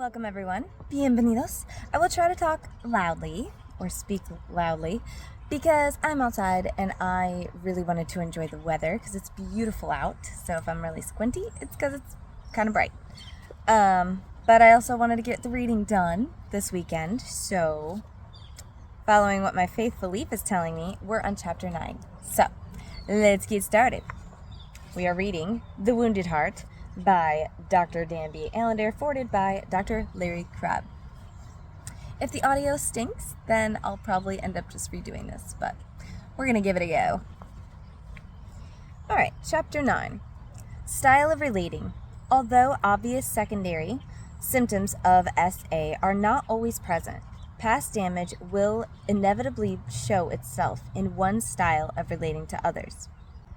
Welcome everyone. Bienvenidos. I will try to talk loudly or speak loudly because I'm outside and I really wanted to enjoy the weather because it's beautiful out. So if I'm really squinty, it's because it's kind of bright. But I also wanted to get the reading done this weekend. So following what my faithful leaf is telling me, we're on chapter 9. So let's get started. We are reading The Wounded Heart by Dr. Danby Allender, forwarded by Dr. Larry Crabb. If the audio stinks, then I'll probably end up just redoing this, but we're going to give it a go. Alright, Chapter 9. Style of Relating. Although obvious secondary symptoms of SA are not always present, past damage will inevitably show itself in one's style of relating to others.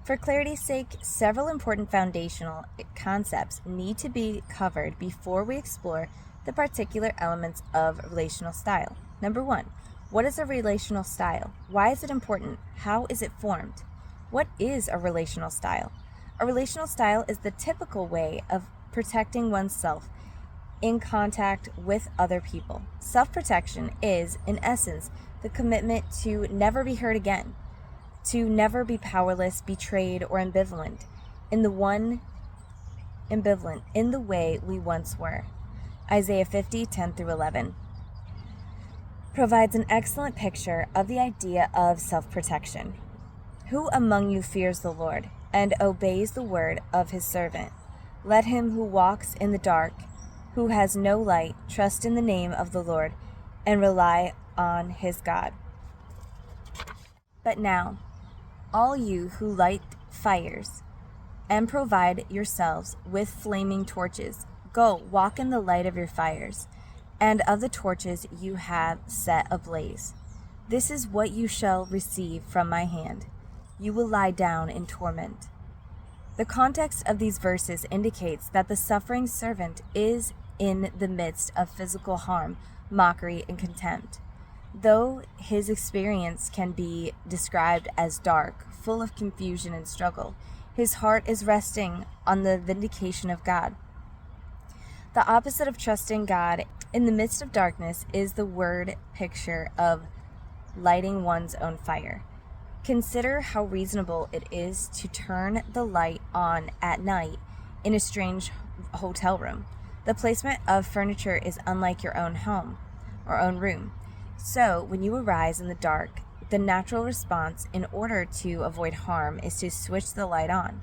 For clarity's sake, several important foundational concepts need to be covered before we explore the particular elements of relational style. Number 1, what is a relational style? Why is it important? How is it formed? What is a relational style? A relational style is the typical way of protecting oneself in contact with other people. Self-protection is, in essence, the commitment to never be hurt again, to never be powerless, betrayed, or ambivalent in the way we once were. Isaiah 50:10-11 provides an excellent picture of the idea of self-protection. Who among you fears the Lord and obeys the word of his servant? Let him who walks in the dark, who has no light, trust in the name of the Lord and rely on his God. But now, all you who light fires and provide yourselves with flaming torches, go walk in the light of your fires, and of the torches you have set ablaze. This is what you shall receive from my hand. You will lie down in torment. The context of these verses indicates that the suffering servant is in the midst of physical harm, mockery, and contempt. Though his experience can be described as dark, full of confusion and struggle, his heart is resting on the vindication of God. The opposite of trusting God in the midst of darkness is the word picture of lighting one's own fire. Consider how reasonable it is to turn the light on at night in a strange hotel room. The placement of furniture is unlike your own home or own room. So, when you arise in the dark, the natural response in order to avoid harm is to switch the light on.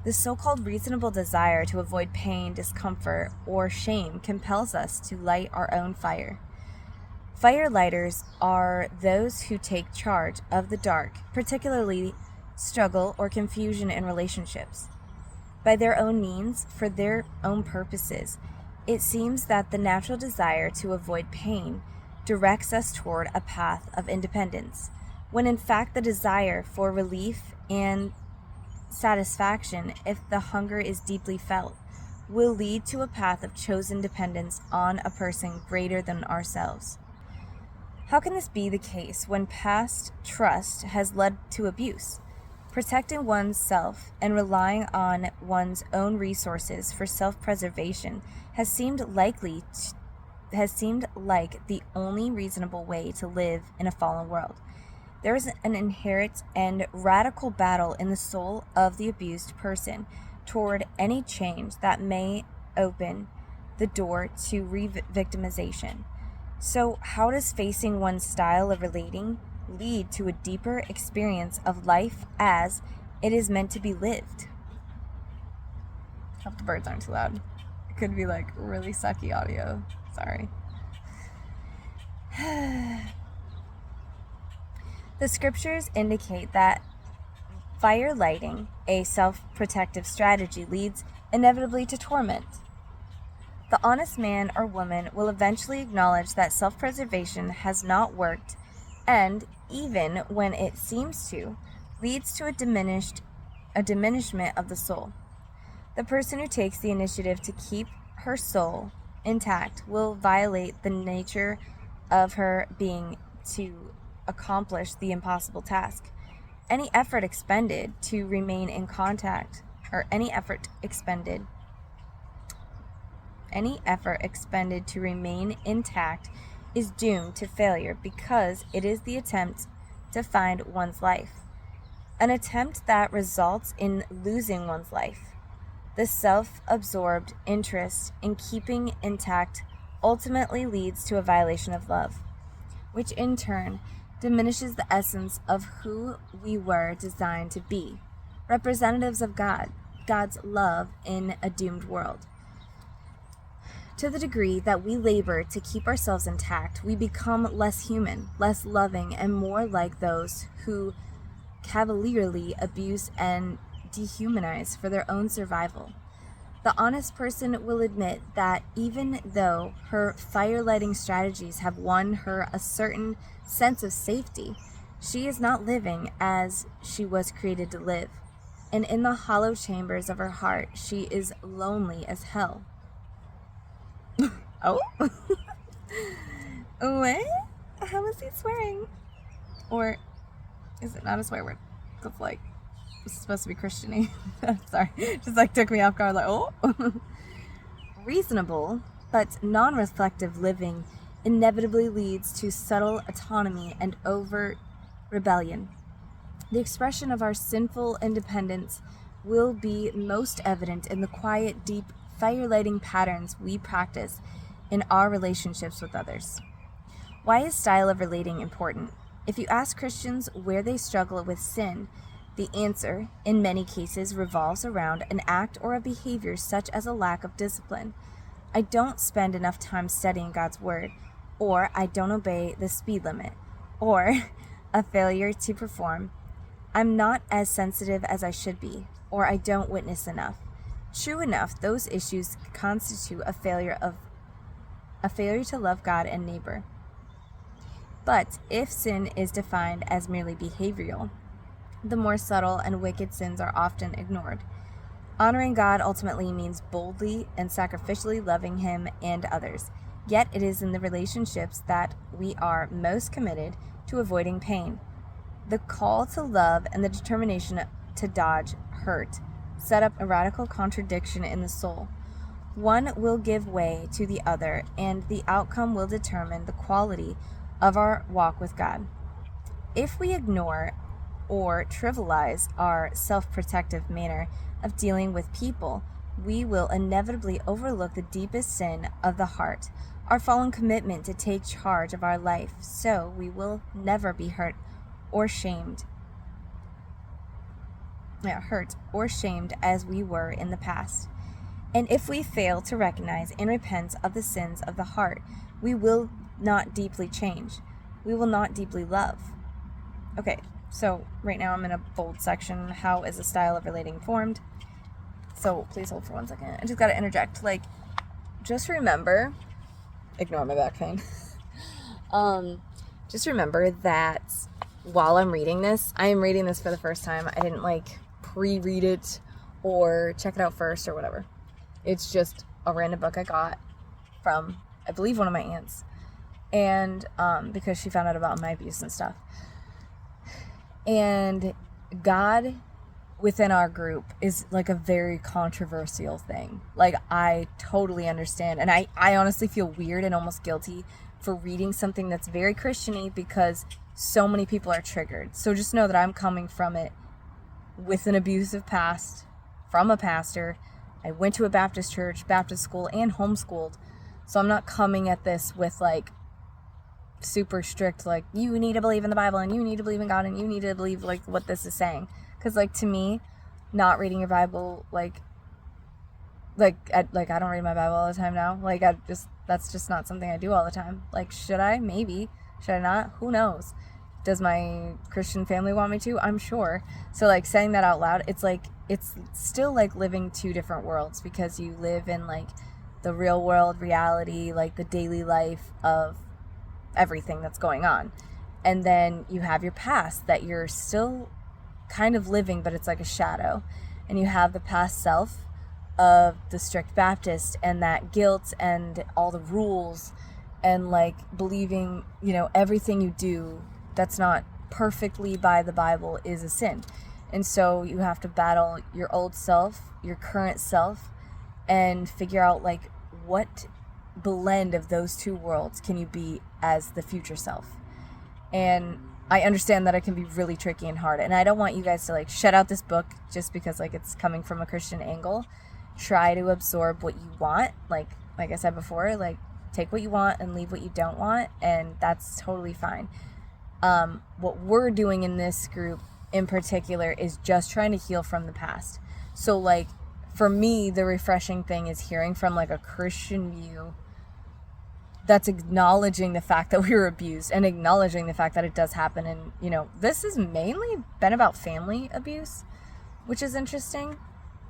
The so-called reasonable desire to avoid pain, discomfort, or shame compels us to light our own fire. Fire lighters are those who take charge of the dark, particularly struggle or confusion in relationships. By their own means, for their own purposes, it seems that the natural desire to avoid pain directs us toward a path of independence, when in fact the desire for relief and satisfaction, if the hunger is deeply felt, will lead to a path of chosen dependence on a person greater than ourselves. How can this be the case when past trust has led to abuse? Protecting one's self and relying on one's own resources for self-preservation has seemed like the only reasonable way to live in a fallen world. There is an inherent and radical battle in the soul of the abused person toward any change that may open the door to re-victimization. So how does facing one's style of relating lead to a deeper experience of life as it is meant to be lived? I hope the birds aren't too loud. It could be like really sucky audio. Sorry. The scriptures indicate that fire lighting, a self-protective strategy, leads inevitably to torment. The honest man or woman will eventually acknowledge that self-preservation has not worked, and even when it seems to, leads to a diminishment of the soul. The person who takes the initiative to keep her soul intact will violate the nature of her being to accomplish the impossible task. Any effort expended to remain in contact, or any effort expended Any effort expended to remain intact is doomed to failure because it is the attempt to find one's life, an attempt that results in losing one's life. The self-absorbed interest in keeping intact ultimately leads to a violation of love, which in turn diminishes the essence of who we were designed to be, representatives of God's love in a doomed world. To the degree that we labor to keep ourselves intact, we become less human, less loving, and more like those who cavalierly abuse and dehumanize for their own survival. The honest person will admit that even though her fire-lighting strategies have won her a certain sense of safety, she is not living as she was created to live. And in the hollow chambers of her heart, she is lonely as hell. Oh? What? How is he swearing? Or is it not a swear word? It's like, it's supposed to be Christian-y. Sorry. Just like took me off guard, like, oh. Reasonable, but non-reflective living inevitably leads to subtle autonomy and overt rebellion. The expression of our sinful independence will be most evident in the quiet, deep, fire-lighting patterns we practice in our relationships with others. Why is style of relating important? If you ask Christians where they struggle with sin, the answer, in many cases, revolves around an act or a behavior such as a lack of discipline. I don't spend enough time studying God's Word, or I don't obey the speed limit, or a failure to perform. I'm not as sensitive as I should be, or I don't witness enough. True enough, those issues constitute a failure to love God and neighbor. But if sin is defined as merely behavioral, the more subtle and wicked sins are often ignored. Honoring God ultimately means boldly and sacrificially loving Him and others. Yet it is in the relationships that we are most committed to avoiding pain. The call to love and the determination to dodge hurt set up a radical contradiction in the soul. One will give way to the other, and the outcome will determine the quality of our walk with God. If we ignore or trivialize our self-protective manner of dealing with people, we will inevitably overlook the deepest sin of the heart, our fallen commitment to take charge of our life, so we will never be hurt or shamed as we were in the past. And if we fail to recognize and repent of the sins of the heart, we will not deeply change. We will not deeply love. Okay, so right now I'm in a bold section. How is a style of relating formed? So please hold for 1 second. I just got to interject. Just remember, ignore my back pain. Just remember that while I'm reading this, I am reading this for the first time. I didn't pre-read it or check it out first or whatever. It's just a random book I got from, I believe, one of my aunts. And because she found out about my abuse and stuff. And God within our group is a very controversial thing. I totally understand. And I honestly feel weird and almost guilty for reading something that's very Christian-y because so many people are triggered. So just know that I'm coming from it with an abusive past, from a pastor. I went to a Baptist church, Baptist school, and homeschooled. So I'm not coming at this with super strict, you need to believe in the Bible and you need to believe in God and you need to believe what this is saying. Because to me, not reading your Bible, I don't read my Bible all the time now. That's just not something I do all the time. Should I? Maybe. Should I not? Who knows? Does my Christian family want me to? I'm sure. So saying that out loud, it's still living two different worlds, because you live in the real world reality, the daily life of everything that's going on. And then you have your past that you're still kind of living, but it's a shadow. And you have the past self of the strict Baptist and that guilt and all the rules and believing, everything you do that's not perfectly by the Bible is a sin. And so you have to battle your old self, your current self, and figure out what blend of those two worlds can you be as the future self? And I understand that it can be really tricky and hard, and I don't want you guys to like shut out this book just because like it's coming from a Christian angle. Try to absorb what you want, like I said before, like take what you want and leave what you don't want, and that's totally fine. What we're doing in this group in particular is just trying to heal from the past. So like for me, the refreshing thing is hearing from like a Christian view that's acknowledging the fact that we were abused and acknowledging the fact that it does happen. And, you know, this has mainly been about family abuse, which is interesting.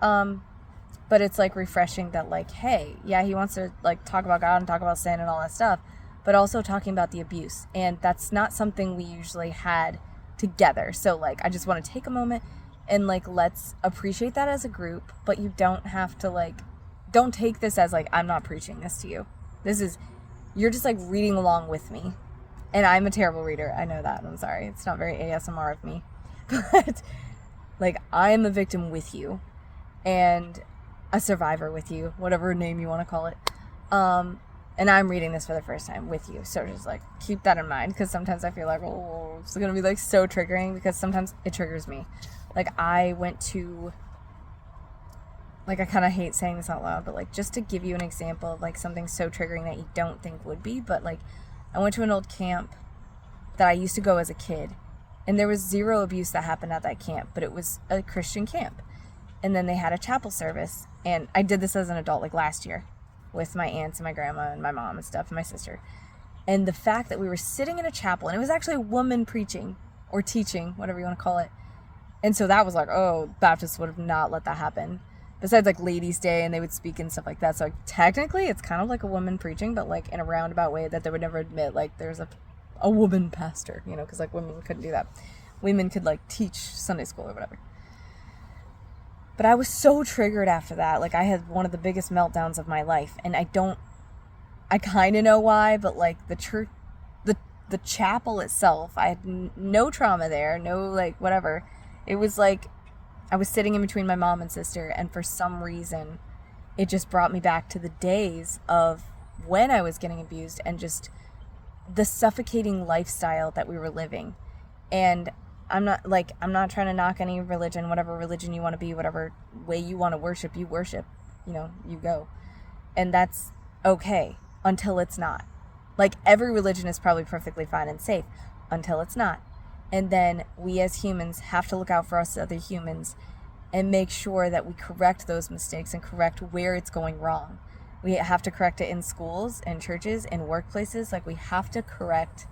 But it's like refreshing that like, hey, yeah, he wants to like talk about God and talk about sin and all that stuff, but also talking about the abuse. And that's not something we usually had together. So like, I just want to take a moment and like, let's appreciate that as a group, but you don't have to like, don't take this as like, I'm not preaching this to you. This is, you're just like reading along with me. And I'm a terrible reader. I know that. I'm sorry. It's not very ASMR of me. But like, I am a victim with you and a survivor with you, whatever name you want to call it. And I'm reading this for the first time with you. So just like keep that in mind, because sometimes I feel like, oh, it's going to be like so triggering, because sometimes it triggers me. Like I went to, like I kind of hate saying this out loud, but like just to give you an example of like something so triggering that you don't think would be, but like I went to an old camp that I used to go as a kid, and there was zero abuse that happened at that camp, but it was a Christian camp. And then they had a chapel service, and I did this as an adult like last year with my aunts and my grandma and my mom and stuff and my sister. And the fact that we were sitting in a chapel, and it was actually a woman preaching or teaching, whatever you want to call it. And so that was like, oh, Baptists would have not let that happen. Besides like Ladies' Day, and they would speak and stuff like that. So like, technically it's kind of like a woman preaching, but like in a roundabout way that they would never admit like there's a woman pastor, you know, because like women couldn't do that. Women could like teach Sunday school or whatever. But I was so triggered after that. Like I had one of the biggest meltdowns of my life, and I kind of know why, but like the church, the chapel itself, I had no trauma there, no like whatever. It was like I was sitting in between my mom and sister, and for some reason it just brought me back to the days of when I was getting abused and just the suffocating lifestyle that we were living. And I'm not trying to knock any religion, whatever religion you want to be, whatever way you want to worship, you worship, you know, you go. And that's okay until it's not. Like every religion is probably perfectly fine and safe until it's not. And then we as humans have to look out for us other humans and make sure that we correct those mistakes and correct where it's going wrong. We have to correct it in schools and churches and workplaces. Like we have to correct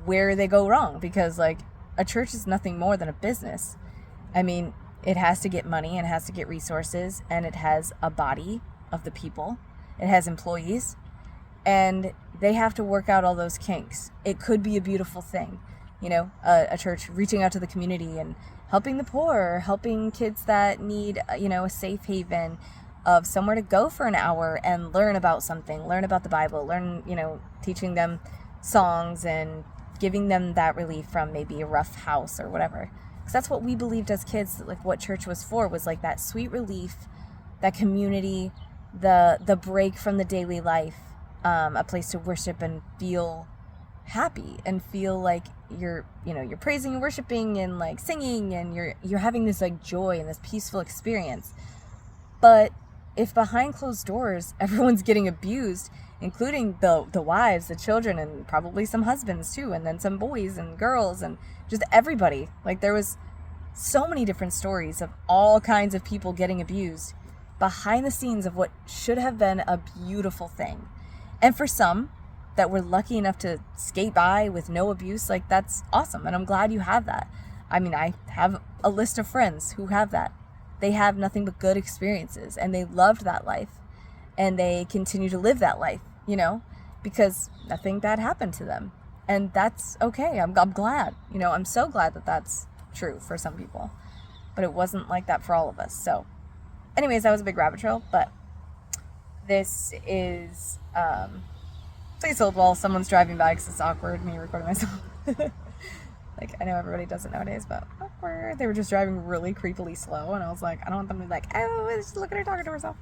where they go wrong, because like a church is nothing more than a business. I mean, it has to get money and it has to get resources, and it has a body of the people. It has employees, and they have to work out all those kinks. It could be a beautiful thing. You know, a church reaching out to the community and helping the poor, helping kids that need, you know, a safe haven of somewhere to go for an hour and learn about something, learn about the Bible, learn, you know, teaching them songs and giving them that relief from maybe a rough house or whatever. Because that's what we believed as kids, like what church was for, was like that sweet relief, that community, the break from the daily life, a place to worship and feel happy and feel like you're praising and worshiping and like singing, and you're having this like joy and this peaceful experience. But if behind closed doors everyone's getting abused, including the wives, the children, and probably some husbands too, and then some boys and girls and just everybody, like there was so many different stories of all kinds of people getting abused behind the scenes of what should have been a beautiful thing. And for some that were lucky enough to skate by with no abuse, like that's awesome, and I'm glad you have that. I mean, I have a list of friends who have that. They have nothing but good experiences, and they loved that life, and they continue to live that life, you know, because nothing bad happened to them, and that's okay. I'm glad, you know, I'm so glad that that's true for some people, but it wasn't like that for all of us. So anyways, that was a big rabbit trail, but this is please hold while someone's driving by, because it's awkward me recording myself. Like, I know everybody does it nowadays, but awkward. They were just driving really creepily slow, and I was like, I don't want them to be like, oh, just look at her talking to herself.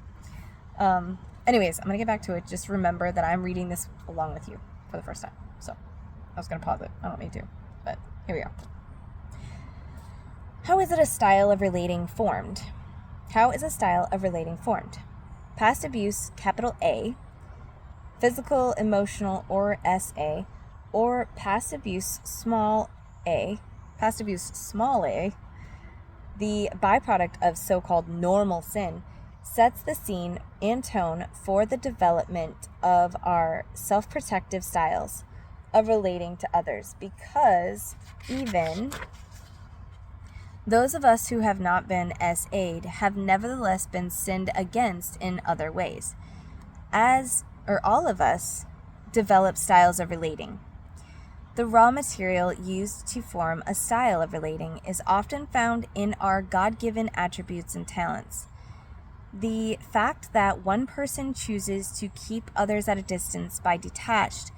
Anyways, I'm going to get back to it. Just remember that I'm reading this along with you for the first time. So I was going to pause it. I don't need to, but here we go. How is it a style of relating formed? How is a style of relating formed? Past abuse, capital A, physical, emotional, or SA, or past abuse, small a, the byproduct of so-called normal sin, sets the scene and tone for the development of our self-protective styles of relating to others, because even those of us who have not been SA'd have nevertheless been sinned against in other ways. All of us develop styles of relating. The raw material used to form a style of relating is often found in our God-given attributes and talents. The fact that one person chooses to keep others at a distance by detached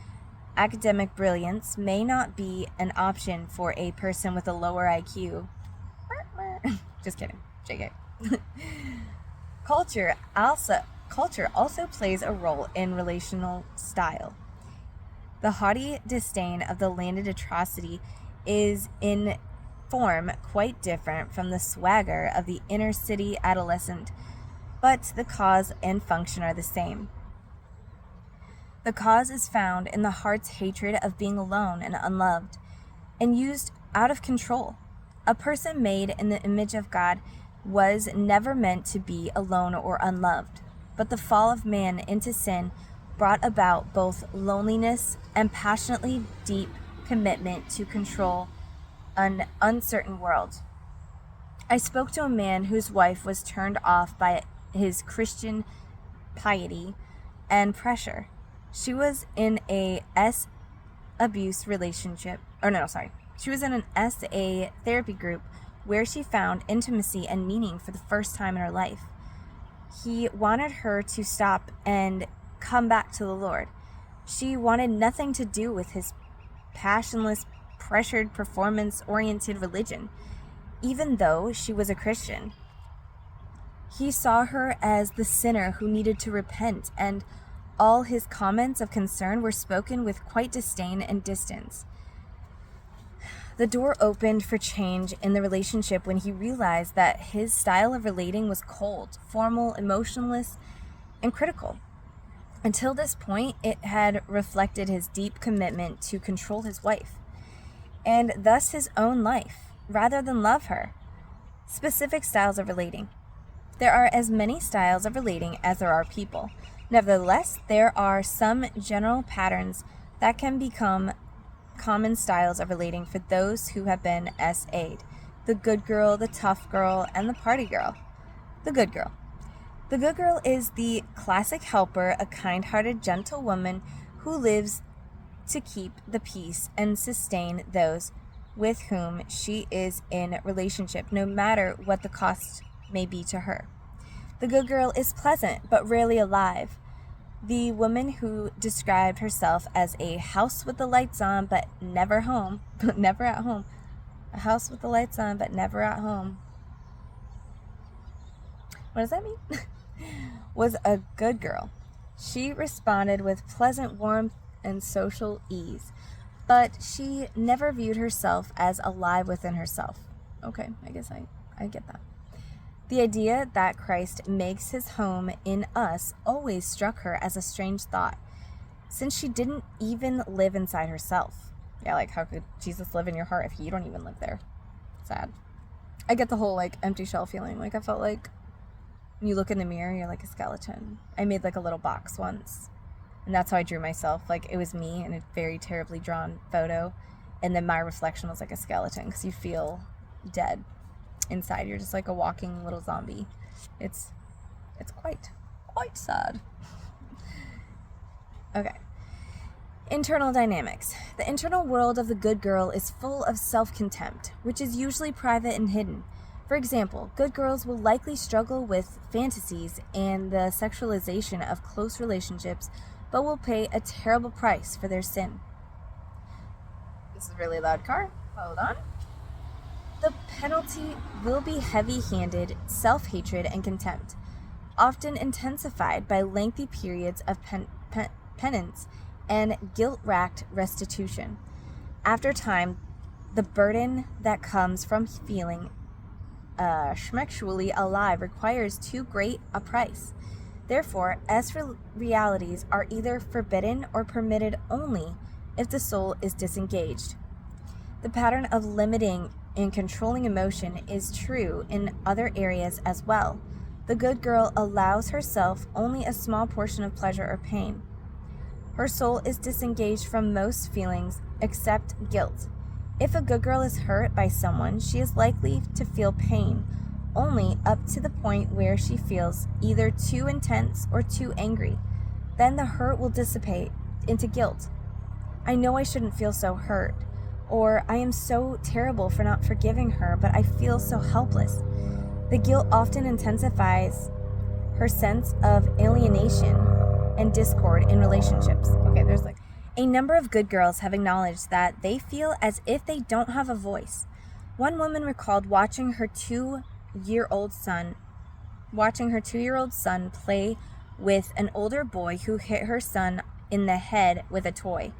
academic brilliance may not be an option for a person with a lower IQ. Just kidding. JK. Culture also plays a role in relational style. The haughty disdain of the landed atrocity is in form quite different from the swagger of the inner city adolescent, but the cause and function are the same. The cause is found in the heart's hatred of being alone and unloved, and used out of control. A person made in the image of God was never meant to be alone or unloved, but the fall of man into sin brought about both loneliness and passionately deep commitment to control an uncertain world. I spoke to a man whose wife was turned off by his Christian piety and pressure. She was in a abuse relationship, she was in an SA therapy group where she found intimacy and meaning for the first time in her life. He wanted her to stop and come back to the Lord. She wanted nothing to do with his passionless, pressured, performance-oriented religion, even though she was a Christian. He saw her as the sinner who needed to repent, and all his comments of concern were spoken with quite disdain and distance. The door opened for change in the relationship when he realized that his style of relating was cold, formal, emotionless, and critical. Until this point, it had reflected his deep commitment to control his wife, and thus his own life, rather than love her. Specific styles of relating. There are as many styles of relating as there are people. Nevertheless, there are some general patterns that can become common styles of relating for those who have been SA'd. The good girl, the tough girl, and the party girl. The good girl. The good girl is the classic helper, a kind-hearted, gentle woman who lives to keep the peace and sustain those with whom she is in relationship, no matter what the cost may be to her. The good girl is pleasant, but rarely alive. The woman who described herself as a house with the lights on, but never home, never at home. A house with the lights on, but never at home. What does that mean? Was a good girl. She responded with pleasant warmth and social ease, but she never viewed herself as alive within herself. Okay, I guess I get that. The idea that Christ makes his home in us always struck her as a strange thought, since she didn't even live inside herself. Yeah, like, how could Jesus live in your heart if you don't even live there? Sad. I get the whole, like, empty shell feeling. Like, I felt like when you look in the mirror, you're like a skeleton. I made, like, a little box once, and that's how I drew myself. Like, it was me in a very terribly drawn photo, and then my reflection was like a skeleton, because you feel dead inside. You're just like a walking little zombie. It's quite sad. Okay. Internal dynamics. The internal world of the good girl is full of self-contempt, which is usually private and hidden. For example, good girls will likely struggle with fantasies and the sexualization of close relationships, but will pay a terrible price for their sin. This is a really loud car. Hold on. The penalty will be heavy-handed self-hatred and contempt. often intensified by lengthy periods of penance and guilt-racked restitution. After time, the burden that comes from feeling schmexually alive requires too great a price. Therefore, realities are either forbidden or permitted only if the soul is disengaged. The pattern of limiting and controlling emotion is true in other areas as well. The good girl allows herself only a small portion of pleasure or pain. Her soul is disengaged from most feelings except guilt. If a good girl is hurt by someone, she is likely to feel pain only up to the point where she feels either too intense or too angry. Then the hurt will dissipate into guilt. I know I shouldn't feel so hurt, or I am so terrible for not forgiving her, but I feel so helpless. The guilt often intensifies her sense of alienation and discord in relationships. Okay, there's like a number of good girls have acknowledged that they feel as if they don't have a voice. One woman recalled watching her two-year-old son play with an older boy who hit her son in the head with a toy.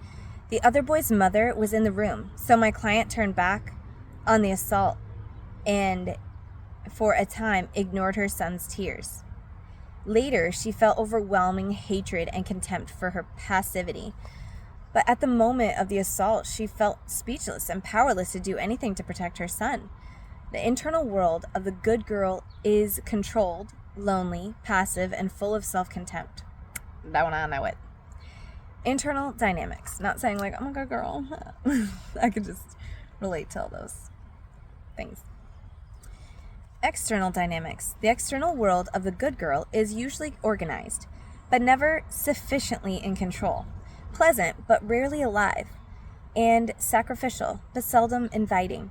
The other boy's mother was in the room, so my client turned back on the assault and for a time ignored her son's tears. Later, she felt overwhelming hatred and contempt for her passivity. But at the moment of the assault, she felt speechless and powerless to do anything to protect her son. The internal world of the good girl is controlled, lonely, passive, and full of self-contempt. That one I know it. Internal dynamics. Not saying like, I'm a good girl. I could just relate to all those things. External dynamics. The external world of the good girl is usually organized, but never sufficiently in control. Pleasant, but rarely alive. And sacrificial, but seldom inviting.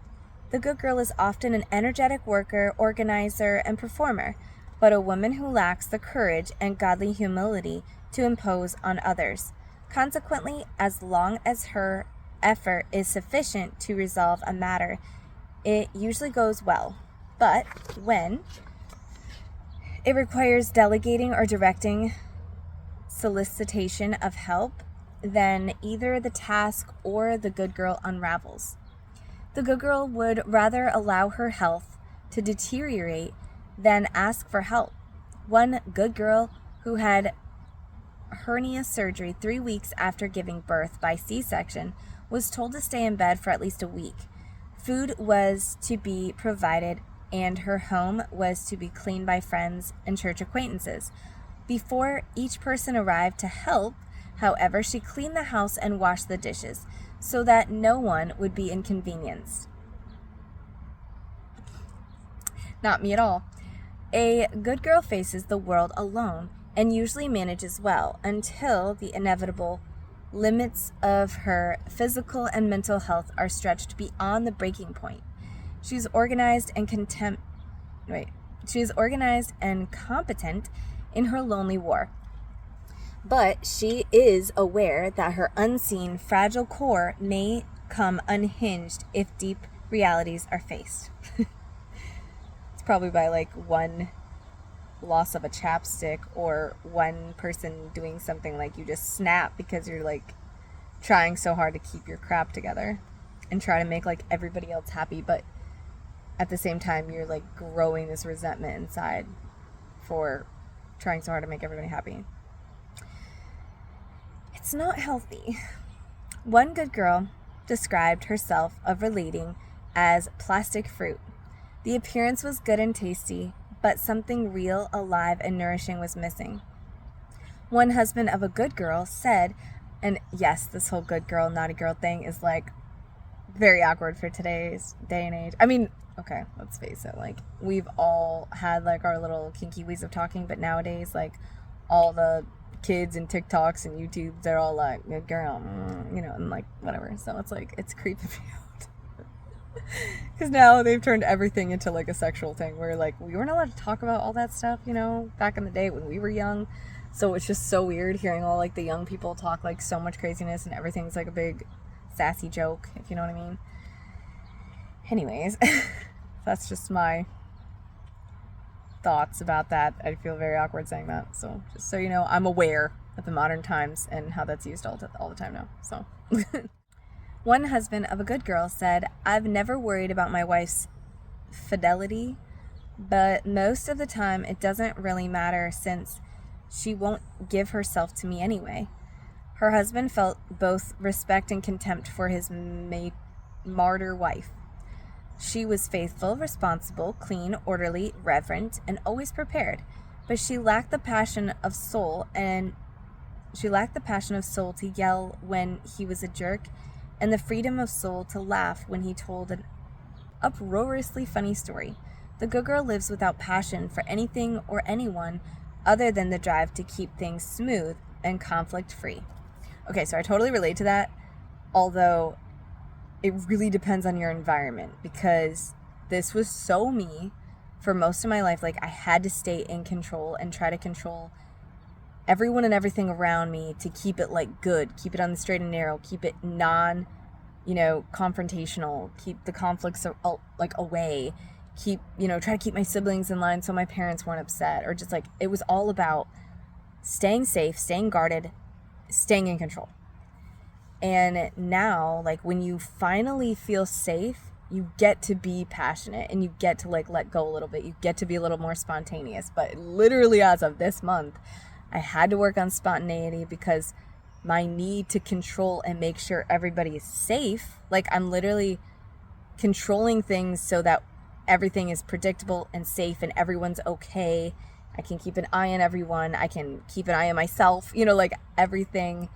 The good girl is often an energetic worker, organizer, and performer, but a woman who lacks the courage and godly humility to impose on others. Consequently, as long as her effort is sufficient to resolve a matter, it usually goes well. But when it requires delegating or directing solicitation of help, then either the task or the good girl unravels. The good girl would rather allow her health to deteriorate than ask for help. One good girl who had hernia surgery 3 weeks after giving birth by C-section was told to stay in bed for at least a week. Food was to be provided and her home was to be cleaned by friends and church acquaintances. Before each person arrived to help, however, she cleaned the house and washed the dishes so that no one would be inconvenienced. Not me at all. A good girl faces the world alone and usually manages well until the inevitable limits of her physical and mental health are stretched beyond the breaking point. She is organized and competent in her lonely war. But she is aware that her unseen, fragile core may come unhinged if deep realities are faced. It's probably by like one loss of a chapstick or one person doing something like you just snap because you're like trying so hard to keep your crap together and try to make like everybody else happy, but at the same time you're like growing this resentment inside for trying so hard to make everybody happy. It's not healthy. One good girl described herself of relating as plastic fruit. The appearance was good and tasty, but something real, alive, and nourishing was missing. One husband of a good girl said, and yes, this whole good girl, naughty girl thing is like very awkward for today's day and age. I mean, okay, let's face it, like we've all had like our little kinky ways of talking, but nowadays like all the kids and TikToks and YouTubes, they're all like, good girl, you know, and like whatever. So it's like, it's creeping me out. Because now they've turned everything into like a sexual thing where like we weren't allowed to talk about all that stuff, you know, back in the day when we were young. So it's just so weird hearing all like the young people talk like so much craziness and everything's like a big sassy joke, if you know what I mean. Anyways, that's just my thoughts about that. I feel very awkward saying that. So just so you know, I'm aware of the modern times and how that's used all the time now. So one husband of a good girl said, "I've never worried about my wife's fidelity, but most of the time it doesn't really matter since she won't give herself to me anyway." Her husband felt both respect and contempt for his martyr wife. She was faithful, responsible, clean, orderly, reverent, and always prepared, but she lacked the passion of soul to yell when he was a jerk, and the freedom of soul to laugh when he told an uproariously funny story. The good girl lives without passion for anything or anyone other than the drive to keep things smooth and conflict-free. Okay, so I totally relate to that, although it really depends on your environment, because this was so me for most of my life. Like, I had to stay in control and try to control everyone and everything around me to keep it like good, keep it on the straight and narrow, keep it non, confrontational, keep the conflicts like away, try to keep my siblings in line so my parents weren't upset, or just like, it was all about staying safe, staying guarded, staying in control. And now, like, when you finally feel safe, you get to be passionate and you get to like let go a little bit. You get to be a little more spontaneous. But literally as of this month, I had to work on spontaneity because my need to control and make sure everybody is safe. Like, I'm literally controlling things so that everything is predictable and safe and everyone's okay. I can keep an eye on everyone. I can keep an eye on myself. Like, everything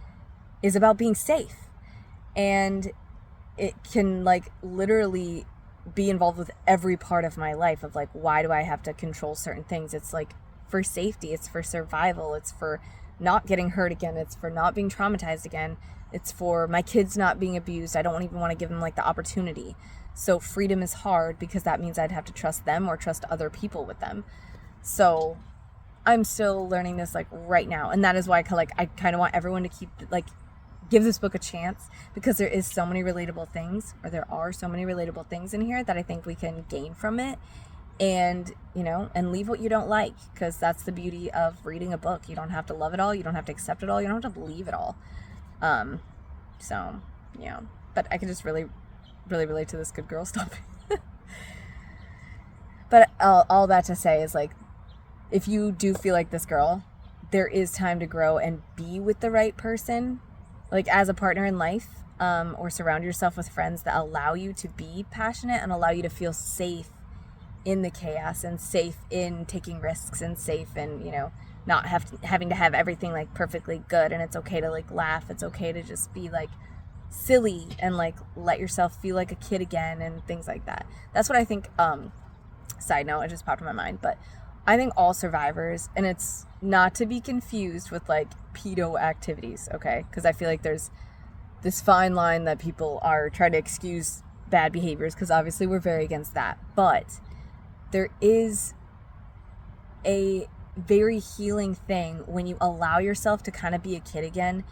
is about being safe. And it can like literally be involved with every part of my life of like, why do I have to control certain things? It's like for safety, it's for survival, it's for not getting hurt again, it's for not being traumatized again, it's for my kids not being abused. I don't even want to give them like the opportunity. So freedom is hard because that means I'd have to trust them or trust other people with them. So I'm still learning this like right now, and that is why I kind of want everyone to give this book a chance, because there are so many relatable things in here that I think we can gain from it, and and leave what you don't like, because that's the beauty of reading a book. You don't have to love it all, you don't have to accept it all, you don't have to believe it all. So yeah, but I can just really relate to this good girl stuff. But all that to say is, like, if you do feel like this girl, there is time to grow and be with the right person, like as a partner in life, or surround yourself with friends that allow you to be passionate and allow you to feel safe in the chaos and safe in taking risks and safe in, not having to have everything like perfectly good. And it's okay to like laugh. It's okay to just be like silly and like let yourself feel like a kid again and things like that. That's what I think. Side note, it just popped in my mind, but I think all survivors, and it's not to be confused with like pedo activities, okay? Because I feel like there's this fine line that people are trying to excuse bad behaviors, because obviously we're very against that. But there is a very healing thing when you allow yourself to kind of be a kid again.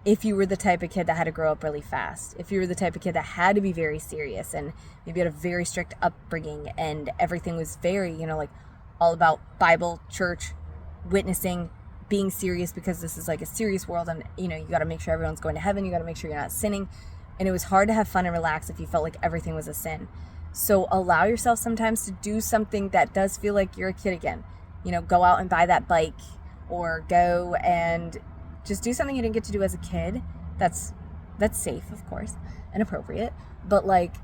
If you were the type of kid that had to grow up really fast, if you were the type of kid that had to be very serious and maybe had a very strict upbringing and everything was very, like all about Bible, church, witnessing, being serious, because this is like a serious world, and you got to make sure everyone's going to heaven, you got to make sure you're not sinning, and it was hard to have fun and relax if you felt like everything was a sin. So allow yourself sometimes to do something that does feel like you're a kid again. Go out and buy that bike, or go and just do something you didn't get to do as a kid. That's safe, of course, and appropriate, but like,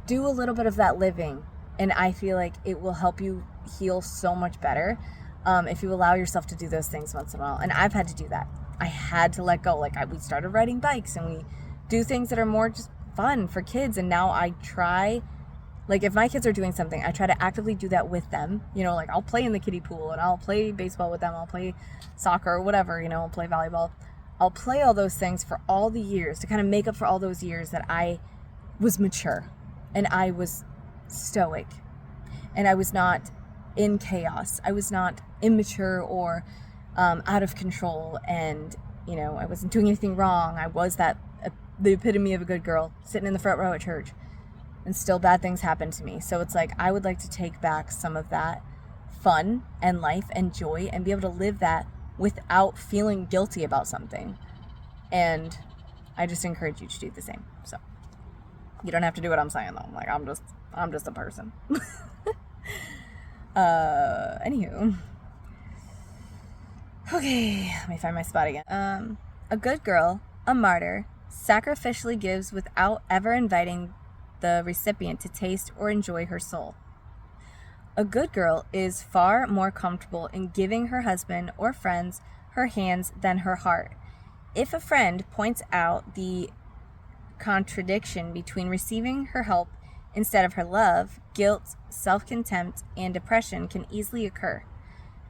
do a little bit of that living. And I feel like it will help you heal so much better if you allow yourself to do those things once in a while. And I've had to do that. I had to let go. We started riding bikes, and we do things that are more just fun for kids. And now I try, like, if my kids are doing something, I try to actively do that with them. I'll play in the kiddie pool, and I'll play baseball with them. I'll play soccer or whatever, I'll play volleyball. I'll play all those things for all the years to kind of make up for all those years that I was mature and I was stoic and I was not in chaos. I was not immature or out of control, and I wasn't doing anything wrong. I was the epitome of a good girl sitting in the front row at church, and still bad things happened to me. So it's like, I would like to take back some of that fun and life and joy and be able to live that without feeling guilty about something. And I just encourage you to do the same. So you don't have to do what I'm saying though. Like I'm just a person. Anywho. Okay, let me find my spot again. A good girl, a martyr, sacrificially gives without ever inviting the recipient to taste or enjoy her soul. A good girl is far more comfortable in giving her husband or friends her hands than her heart. If a friend points out the contradiction between receiving her help instead of her love, guilt, self-contempt, and depression can easily occur.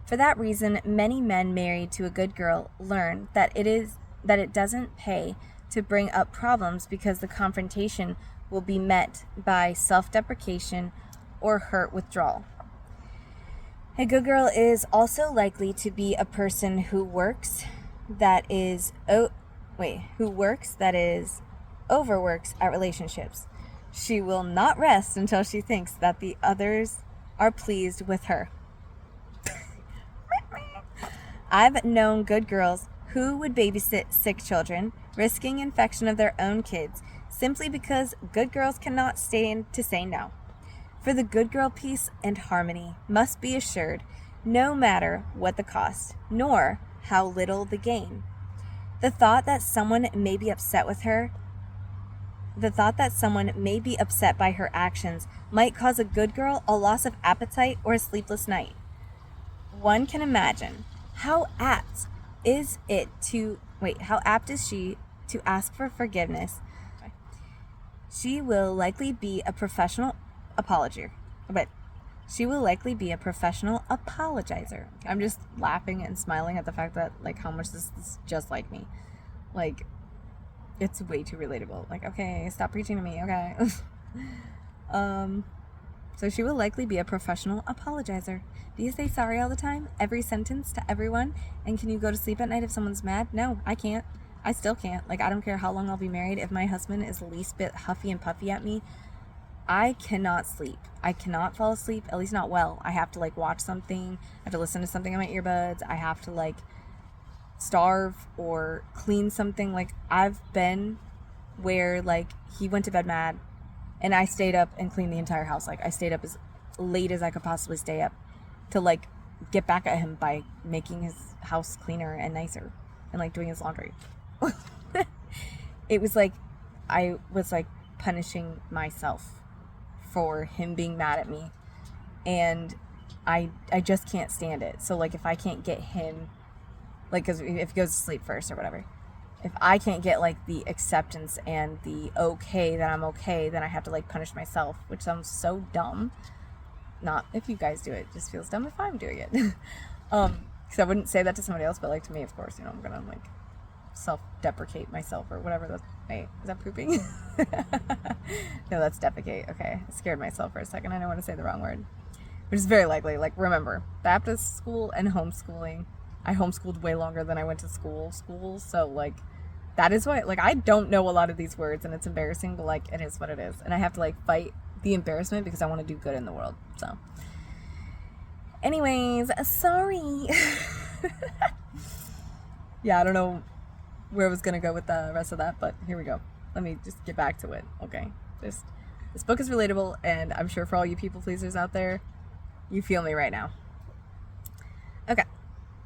For that reason, many men married to a good girl learn that it doesn't pay to bring up problems because the confrontation will be met by self-deprecation or hurt withdrawal. A good girl is also likely to be a person who works that is overworks at relationships. She will not rest until she thinks that the others are pleased with her. I've known good girls who would babysit sick children, risking infection of their own kids, simply because good girls cannot stand to say no. For the good girl, peace and harmony must be assured, no matter what the cost, nor how little the gain. The thought that someone may be upset by her actions might cause a good girl a loss of appetite or a sleepless night. One can imagine how apt is she to ask for forgiveness. She will likely be a professional apologizer. I'm just laughing and smiling at the fact that like how much this is just like me. Like it's way too relatable. Like, okay, stop preaching to me, okay. So she will likely be a professional apologizer. Do you say sorry all the time? Every sentence to everyone? And can you go to sleep at night if someone's mad? No, I can't. I still can't. Like, I don't care how long I'll be married. If my husband is the least bit huffy and puffy at me, I cannot sleep. I cannot fall asleep, at least not well. I have to, like, watch something. I have to listen to something on my earbuds. I have to, like, starve or clean something. Like, I've been where, like, he went to bed mad, and I stayed up and cleaned the entire house. Like, I stayed up as late as I could possibly stay up to, like, get back at him by making his house cleaner and nicer and, like, doing his laundry. It was like I was, like, punishing myself for him being mad at me, and I just can't stand it. So, like, if I can't get him, like, because if he goes to sleep first or whatever, if I can't get, like, the acceptance and the okay that I'm okay, then I have to, like, punish myself, which sounds so dumb. Not if you guys do it. It just feels dumb if I'm doing it. Because I wouldn't say that to somebody else, but, like, to me, of course, you know, I'm gonna, like, self-deprecate myself or whatever that's... Wait, is that pooping? No, that's defecate. Okay, I scared myself for a second. I don't want to say the wrong word. Which is very likely. Like, remember, Baptist school and homeschooling. I homeschooled way longer than I went to school, so, like, that is why, like, I don't know a lot of these words, and it's embarrassing, but, like, it is what it is. And I have to, like, fight the embarrassment because I want to do good in the world, so. Anyways, sorry. Yeah, I don't know where I was going to go with the rest of that, but here we go. Let me just get back to it, okay? This book is relatable, and I'm sure for all you people pleasers out there, you feel me right now. Okay.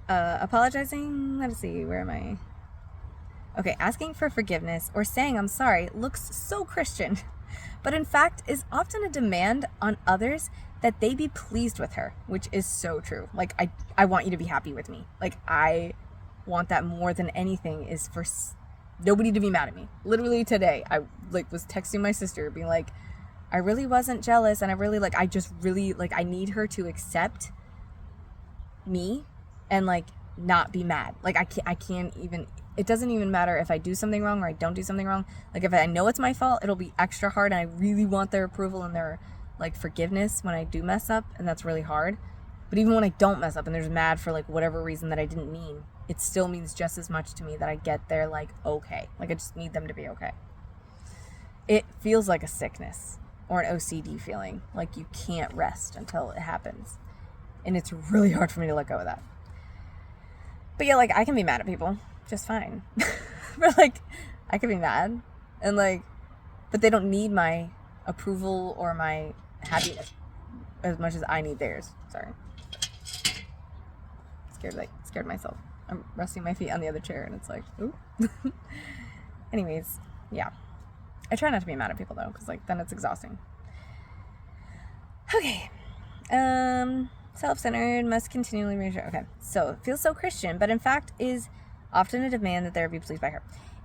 Apologizing, let's see, where am I? Okay, asking for forgiveness or saying I'm sorry looks so Christian, but in fact is often a demand on others that they be pleased with her, which is so true. Like, I want you to be happy with me. Like, I want that more than anything, is for nobody to be mad at me. Literally today, I, like, was texting my sister being like, I really wasn't jealous, and I really, like, I just really, like, I need her to accept me and, like, not be mad. Like, I can't even, it doesn't even matter if I do something wrong or I don't do something wrong. Like, if I know it's my fault, it'll be extra hard, and I really want their approval and their, like, forgiveness when I do mess up, and that's really hard. But even when I don't mess up and there's mad for, like, whatever reason that I didn't mean, it still means just as much to me that I get their, like, okay. Like, I just need them to be okay. It feels like a sickness or an OCD feeling. Like, you can't rest until it happens. And it's really hard for me to let go of that. But yeah, like, I can be mad at people just fine. But like, I can be mad and like, but they don't need my approval or my happiness as much as I need theirs. Sorry. Scared myself. I'm resting my feet on the other chair and it's like, ooh. Anyways, yeah. I try not to be mad at people though, because like then it's exhausting. Okay. Self-centered, must continually reassure. Okay. So it feels so Christian, but in fact is often a demand that there be pleased by her.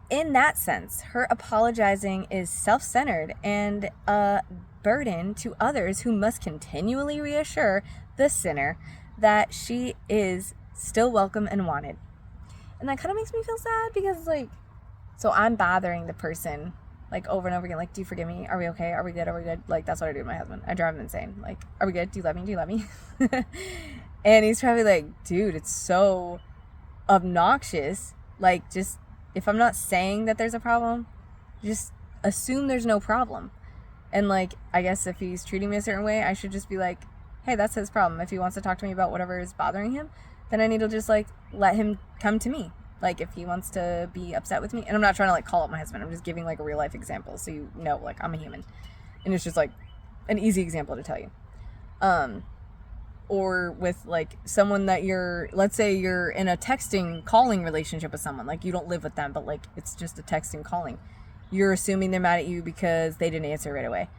In that sense, her apologizing is self-centered and a burden to others who must continually reassure the sinner that she is still welcome and wanted. And that kind of makes me feel sad because, like, so I'm bothering the person, like, over and over again. Like, do you forgive me? Are we okay? Are we good? Are we good? Like, that's what I do with my husband. I drive him insane. Like, are we good? Do you love me? Do you love me? And he's probably like, dude, it's so obnoxious. Like, just, if I'm not saying that there's a problem, just assume there's no problem. And, like, I guess if he's treating me a certain way, I should just be like, hey, that's his problem. If he wants to talk to me about whatever is bothering him, then I need to just, like, let him come to me. Like, if he wants to be upset with me. And I'm not trying to, like, call up my husband. I'm just giving, like, a real-life example so you know, like, I'm a human. And it's just, like, an easy example to tell you. Or with, like, someone that let's say you're in a texting, calling relationship with someone. Like, you don't live with them, but, like, it's just a texting, calling. You're assuming they're mad at you because they didn't answer right away.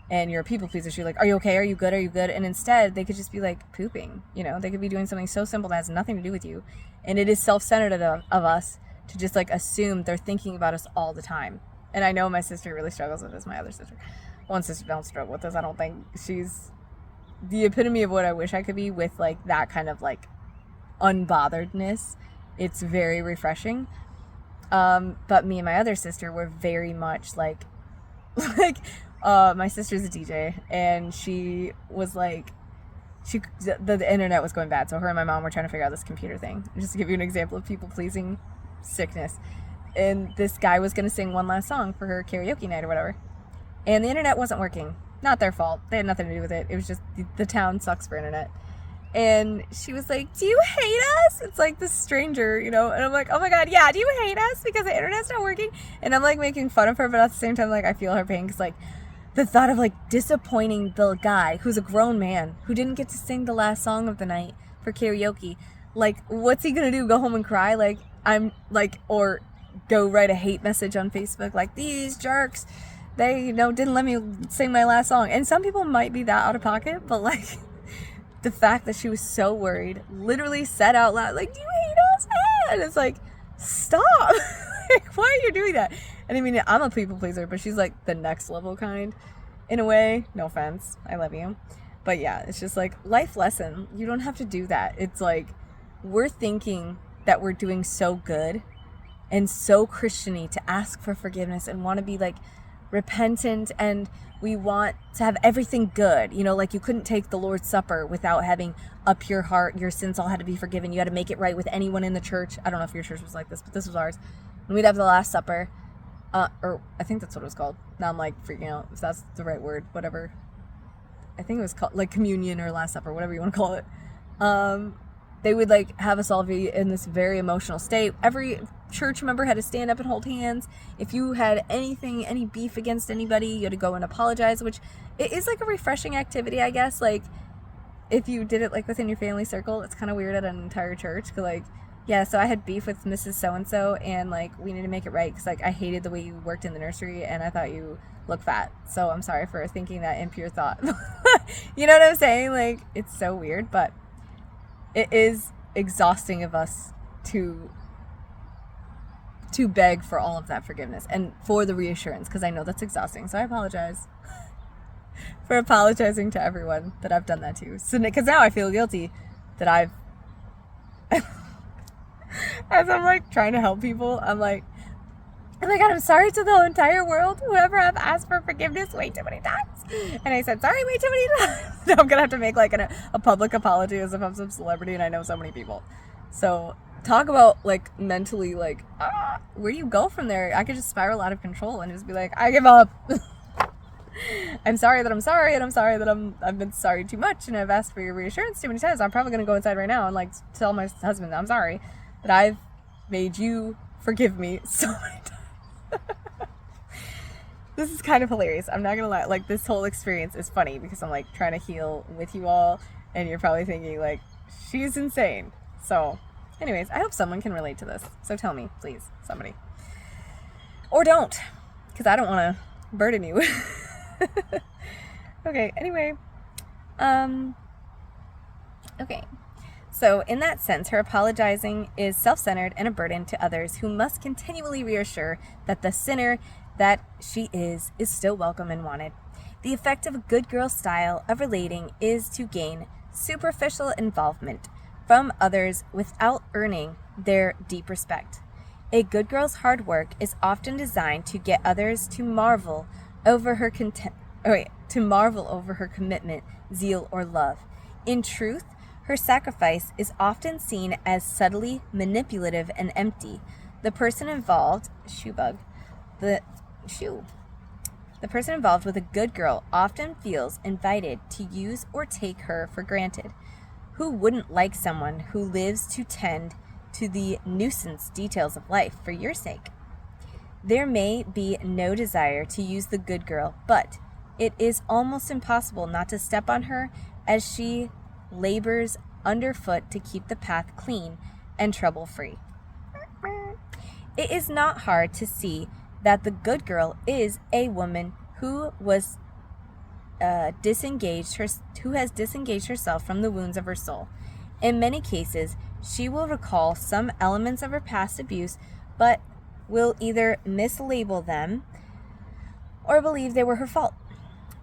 And you're a people pleaser. So you're like, are you okay? Are you good? Are you good? And instead, they could just be, like, pooping. You know, they could be doing something so simple that has nothing to do with you. And it is self-centered of us to just, like, assume they're thinking about us all the time. And I know my sister really struggles with this, my other sister. One sister don't struggle with this. I don't think she's the epitome of what I wish I could be with, like, that kind of, like, unbotheredness. It's very refreshing. But me and my other sister were very much, like, my sister's a DJ, and she was, like, the internet was going bad, so her and my mom were trying to figure out this computer thing. Just to give you an example of people-pleasing sickness. And this guy was going to sing one last song for her karaoke night or whatever. And the internet wasn't working. Not their fault. They had nothing to do with it. It was just the town sucks for internet. And she was like, do you hate us? It's like this stranger, you know? And I'm like, oh my God, yeah, do you hate us because the internet's not working? And I'm, like, making fun of her, but at the same time, like, I feel her pain because, like, the thought of, like, disappointing the guy who's a grown man who didn't get to sing the last song of the night for karaoke. Like, what's he gonna do? Go home and cry? Like, I'm, like, or go write a hate message on Facebook, like, these jerks, they, you know, didn't let me sing my last song. And some people might be that out of pocket, but, like, the fact that she was so worried, literally said out loud, like, do you hate us? And it's like, stop. Like, why are you doing that? And I mean, I'm a people pleaser, but she's, like, the next level kind, in a way. No offense. I love you. But yeah, it's just, like, life lesson. You don't have to do that. It's like, we're thinking that we're doing so good and so Christian-y to ask for forgiveness and want to be, like, repentant, and we want to have everything good. You know, like, you couldn't take the Lord's Supper without having a pure heart. Your sins all had to be forgiven. You had to make it right with anyone in the church. I don't know if your church was like this, but this was ours. And we'd have the Last Supper. Or I think that's what it was called. Now I'm, like, freaking out if that's the right word, whatever. I think it was called, like, communion or Last Supper, whatever you want to call it. They would, like, have us all be in this very emotional state. Every church member had to stand up and hold hands. If you had any beef against anybody, you had to go and apologize, which it is, like, a refreshing activity, I guess. Like, if you did it, like, within your family circle, it's kind of weird at an entire church, because, like, yeah, so I had beef with Mrs. So-and-so, and, like, we need to make it right, because, like, I hated the way you worked in the nursery, and I thought you looked fat, so I'm sorry for thinking that impure thought. You know what I'm saying? Like, it's so weird, but it is exhausting of us to beg for all of that forgiveness, and for the reassurance, because I know that's exhausting, so I apologize for apologizing to everyone that I've done that to. So, because now I feel guilty that I've... As I'm, like, trying to help people, I'm like, oh my God, I'm sorry to the entire world, whoever I've asked for forgiveness way too many times. And I said, sorry way too many times. Now I'm going to have to make, like, a public apology as if I'm some celebrity and I know so many people. So talk about, like, mentally, like, where do you go from there? I could just spiral out of control and just be like, I give up. I'm sorry that I'm sorry, and I'm sorry that I've been sorry too much, and I've asked for your reassurance too many times. I'm probably going to go inside right now and like tell my husband that I'm sorry that I've made you forgive me so many times. This is kind of hilarious. I'm not going to lie. Like, this whole experience is funny because I'm like trying to heal with you all, and you're probably thinking like, she's insane. So anyways, I hope someone can relate to this. So tell me, please, somebody. Or don't, because I don't want to burden you. Okay, anyway. Okay. So in that sense, her apologizing is self-centered and a burden to others who must continually reassure that the sinner that she is still welcome and wanted. The effect of a good girl style of relating is to gain superficial involvement from others without earning their deep respect. A good girl's hard work is often designed to get others to marvel over her commitment, zeal, or love. In truth, her sacrifice is often seen as subtly manipulative and empty. The person involved, the person involved with a good girl often feels invited to use or take her for granted. Who wouldn't like someone who lives to tend to the nuisance details of life for your sake? There may be no desire to use the good girl, but it is almost impossible not to step on her as she labors underfoot to keep the path clean and trouble-free. It is not hard to see that the good girl is a woman who has disengaged herself from the wounds of her soul. In many cases, she will recall some elements of her past abuse, but will either mislabel them or believe they were her fault.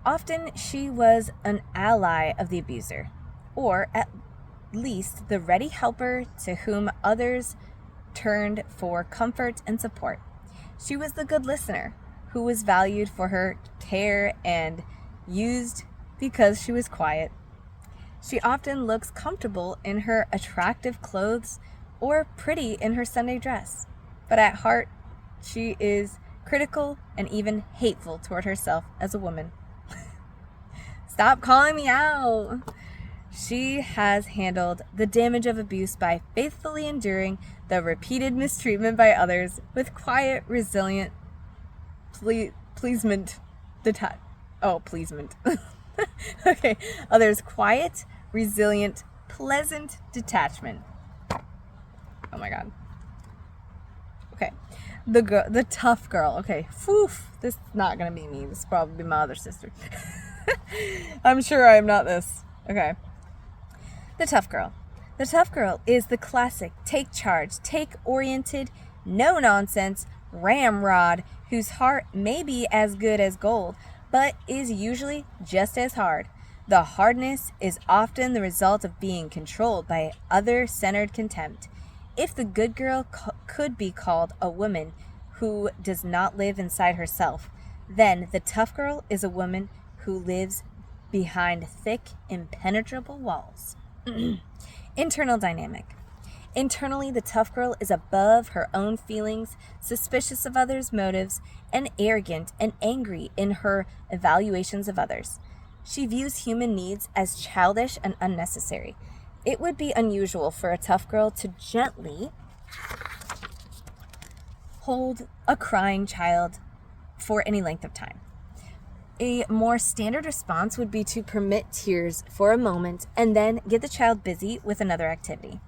Often she was an ally of the abuser, or at least the ready helper to whom others turned for comfort and support. She was the good listener who was valued for her care and used because she was quiet. She often looks comfortable in her attractive clothes or pretty in her Sunday dress, but at heart, she is critical and even hateful toward herself as a woman. Stop calling me out. She has handled the damage of abuse by faithfully enduring the repeated mistreatment by others with quiet, resilient pleasement. Okay, others' quiet, resilient, pleasant detachment. Oh my God. Okay, the tough girl. Okay, this is not gonna be me. This is probably my other sister. I'm sure I am not this. Okay. The tough girl. The tough girl is the classic take charge, take-oriented, no-nonsense ramrod whose heart may be as good as gold, but is usually just as hard. The hardness is often the result of being controlled by other-centered contempt. If the good girl could be called a woman who does not live inside herself, then the tough girl is a woman who lives behind thick, impenetrable walls. Internal dynamic. Internally, the tough girl is above her own feelings, suspicious of others' motives, and arrogant and angry in her evaluations of others. She views human needs as childish and unnecessary. It would be unusual for a tough girl to gently hold a crying child for any length of time. A more standard response would be to permit tears for a moment and then get the child busy with another activity.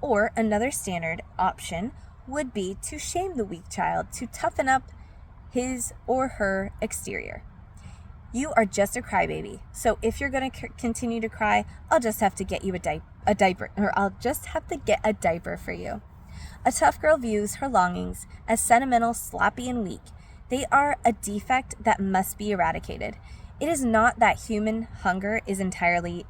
Or another standard option would be to shame the weak child to toughen up his or her exterior. You are just a crybaby, so if you're going to continue to cry, I'll just have to get you a diaper, or I'll just have to get a diaper for you. A tough girl views her longings as sentimental, sloppy, and weak. They are a defect that must be eradicated. It is not that human hunger is entirely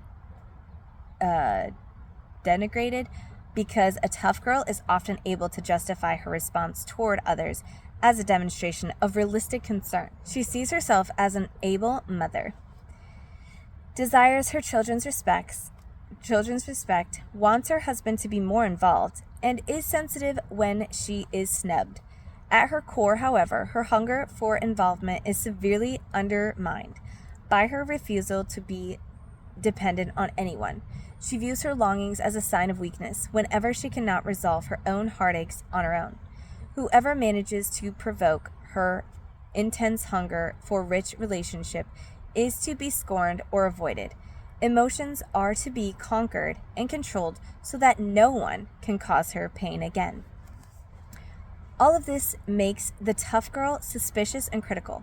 denigrated, because a tough girl is often able to justify her response toward others as a demonstration of realistic concern. She sees herself as an able mother, desires her children's respect, wants her husband to be more involved, and is sensitive when she is snubbed. At her core, however, her hunger for involvement is severely undermined. by her refusal to be dependent on anyone. She views her longings as a sign of weakness whenever she cannot resolve her own heartaches on her own. Whoever manages to provoke her intense hunger for rich relationship is to be scorned or avoided. Emotions are to be conquered and controlled so that no one can cause her pain again. All of this makes the tough girl suspicious and critical.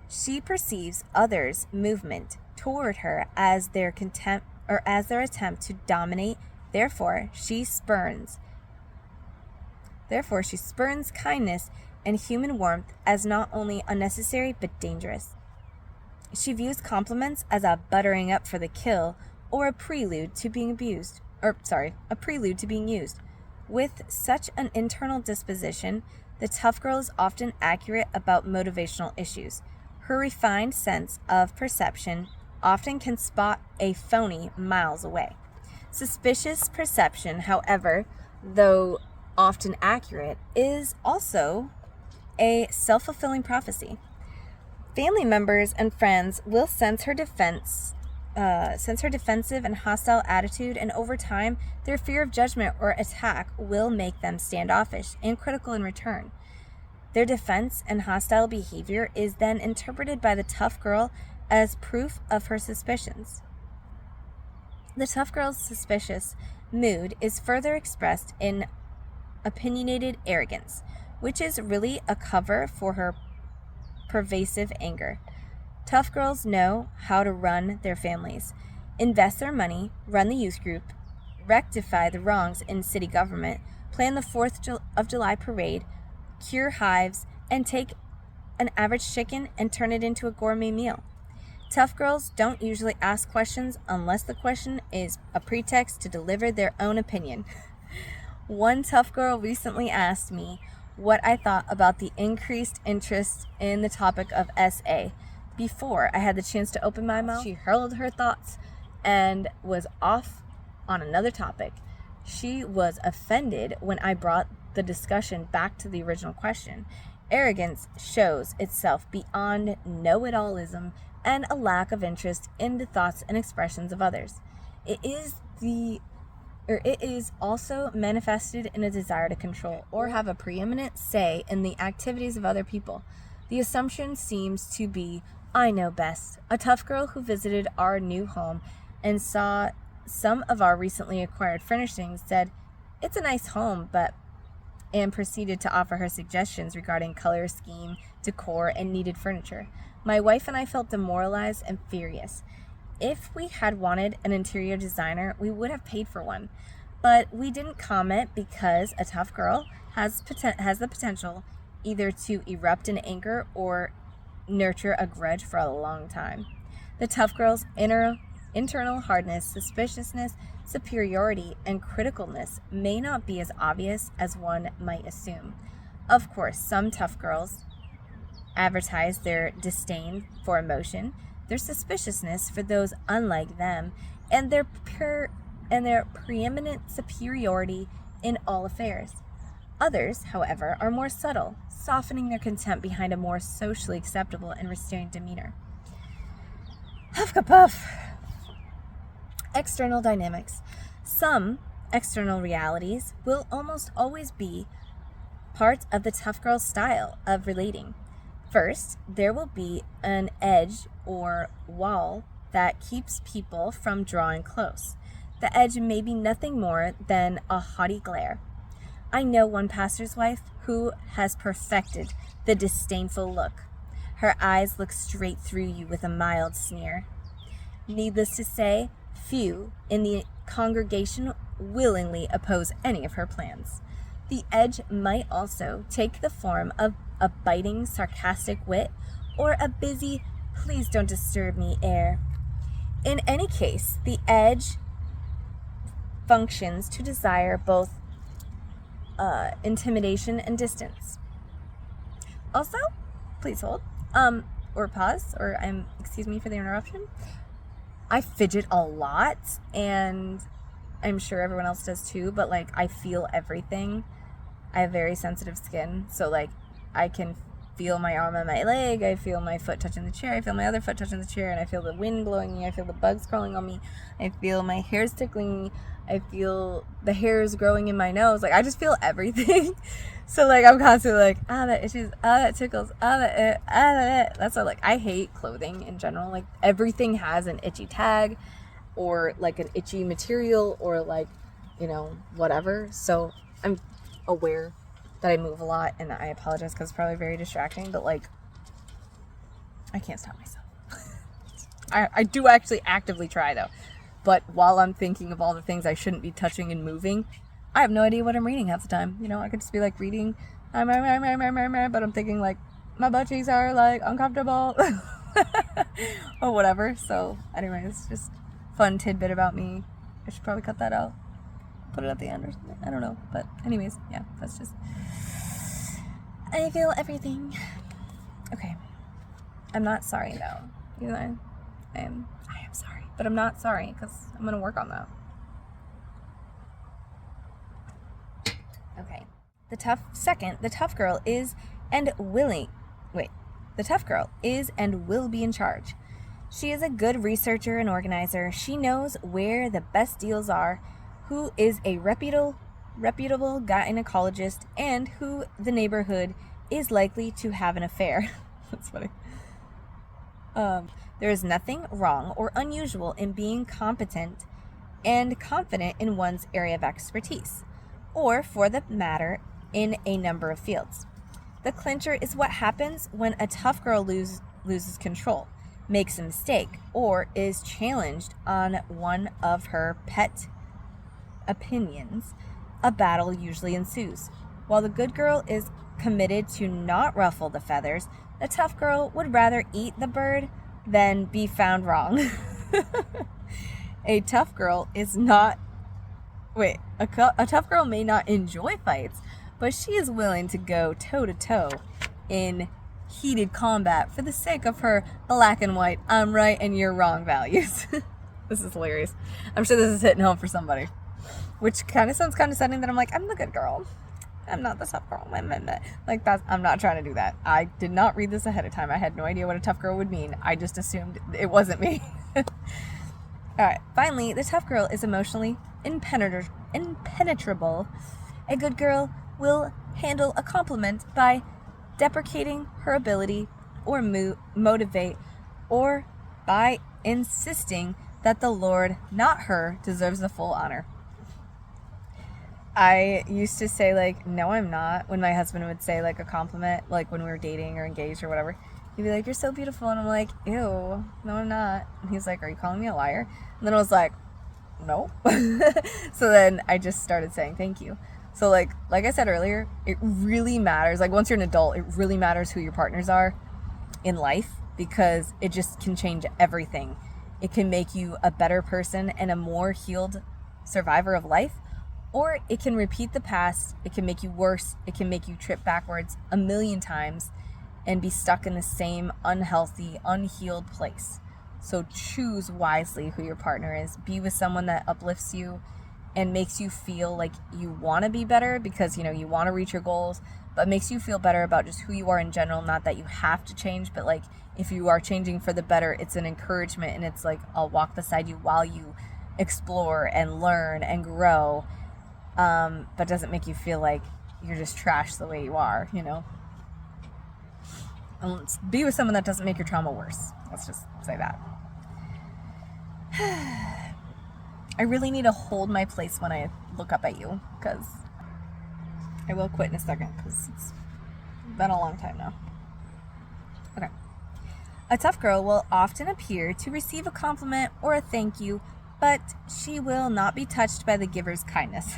She perceives others' movement toward her as their attempt to dominate. Therefore, she spurns kindness and human warmth as not only unnecessary but dangerous. She views compliments as a buttering up for the kill or a prelude to being used. With such an internal disposition, the tough girl is often accurate about motivational issues. Her refined sense of perception often can spot a phony miles away. Suspicious perception, however, though often accurate, is also a self-fulfilling prophecy. Family members and friends will sense her defensive and hostile attitude, and over time, their fear of judgment or attack will make them standoffish and critical in return. Their defense and hostile behavior is then interpreted by the tough girl as proof of her suspicions. The tough girl's suspicious mood is further expressed in opinionated arrogance, which is really a cover for her pervasive anger. Tough girls know how to run their families, invest their money, run the youth group, rectify the wrongs in city government, plan the 4th of July parade, cure hives, and take an average chicken and turn it into a gourmet meal. Tough girls don't usually ask questions unless the question is a pretext to deliver their own opinion. One tough girl recently asked me what I thought about the increased interest in the topic of SA. Before I had the chance to open my mouth, she hurled her thoughts and was off on another topic. She was offended when I brought the discussion back to the original question. Arrogance shows itself beyond know-it-allism and a lack of interest in the thoughts and expressions of others. It is also manifested in a desire to control or have a preeminent say in the activities of other people. The assumption seems to be, I know best. A tough girl who visited our new home and saw some of our recently acquired furnishings said, "It's a nice home," and proceeded to offer her suggestions regarding color scheme, decor, and needed furniture. My wife and I felt demoralized and furious. If we had wanted an interior designer, we would have paid for one. But we didn't comment because a tough girl has the potential either to erupt in anger or nurture a grudge for a long time. The tough girl's internal hardness, suspiciousness, superiority, and criticalness may not be as obvious as one might assume. Of course, some tough girls advertise their disdain for emotion, their suspiciousness for those unlike them, and their preeminent superiority in all affairs. Others, however, are more subtle, softening their contempt behind a more socially acceptable and restrained demeanor. Huff-ka-puff. External dynamics. Some external realities will almost always be part of the tough girl's style of relating. First, there will be an edge or wall that keeps people from drawing close. The edge may be nothing more than a haughty glare. I know one pastor's wife who has perfected the disdainful look. Her eyes look straight through you with a mild sneer. Needless to say, few in the congregation willingly oppose any of her plans. The edge might also take the form of a biting, sarcastic wit or a busy, please don't disturb me air. In any case, the edge functions to desire both intimidation and distance. Also, please hold, or pause, or excuse me for the interruption. I fidget a lot, and I'm sure everyone else does too, but I feel everything. I have very sensitive skin, so I can feel my arm on my leg, I feel my foot touching the chair, I feel my other foot touching the chair, and I feel the wind blowing me, I feel the bugs crawling on me, I feel my hairs tickling me, I feel the hairs growing in my nose. Like, I just feel everything. So, like, I'm constantly like, that itches, that tickles, that. That's why, like, I hate clothing in general. Like, everything has an itchy tag or, like, an itchy material or, like, you know, whatever. So, I'm aware that I move a lot, and I apologize because it's probably very distracting, but, like, I can't stop myself. I do actually actively try, though. But while I'm thinking of all the things I shouldn't be touching and moving, I have no idea what I'm reading half the time. You know, I could just be like reading, but I'm thinking like, my butt cheeks are like uncomfortable or whatever. So anyway, it's just fun tidbit about me. I should probably cut that out. Put it at the end or something. I don't know. But anyways, yeah, that's just, I feel everything. Okay. I'm not sorry though. You know, I am sorry. But I'm not sorry because I'm going to work on that. Okay. The tough girl is and will be in charge. She is a good researcher and organizer. She knows where the best deals are, who is a reputable gynecologist, and who the neighborhood is likely to have an affair. That's funny. There is nothing wrong or unusual in being competent and confident in one's area of expertise, or for the matter, in a number of fields. The clincher is what happens when a tough girl loses control, makes a mistake, or is challenged on one of her pet opinions. A battle usually ensues. While the good girl is committed to not ruffle the feathers, the tough girl would rather eat the bird than be found wrong. A tough girl may not enjoy fights, but she is willing to go toe-to-toe in heated combat for the sake of her black and white, I'm right and you're wrong values. This is hilarious. I'm sure this is hitting home for somebody. Which kind of sounds condescending that I'm like, I'm the good girl. I'm not the tough girl. Like, I'm not trying to do that. I did not read this ahead of time. I had no idea what a tough girl would mean. I just assumed it wasn't me. Alright, finally, the tough girl is emotionally impenetrable. A good girl will handle a compliment by deprecating her ability or motivate, or by insisting that the Lord, not her, deserves the full honor. I used to say, like, no, I'm not, when my husband would say, like, a compliment, like, when we were dating or engaged or whatever. He'd be like, you're so beautiful. And I'm like, ew, no, I'm not. And he's like, are you calling me a liar? And then I was like, no. So then I just started saying thank you. So, like I said earlier, it really matters. Like, once you're an adult, it really matters who your partners are in life, because it just can change everything. It can make you a better person and a more healed survivor of life. Or it can repeat the past, it can make you worse, it can make you trip backwards 1,000,000 times and be stuck in the same unhealthy, unhealed place. So choose wisely who your partner is. Be with someone that uplifts you and makes you feel like you want to be better because, you know, you want to reach your goals, but makes you feel better about just who you are in general. Not that you have to change, but like if you are changing for the better, it's an encouragement, and it's like, I'll walk beside you while you explore and learn and grow. But doesn't make you feel like you're just trash the way you are, you know? And be with someone that doesn't make your trauma worse. Let's just say that. I really need to hold my place when I look up at you, because I will quit in a second, because it's been a long time now. Okay. A tough girl will often appear to receive a compliment or a thank you, but she will not be touched by the giver's kindness.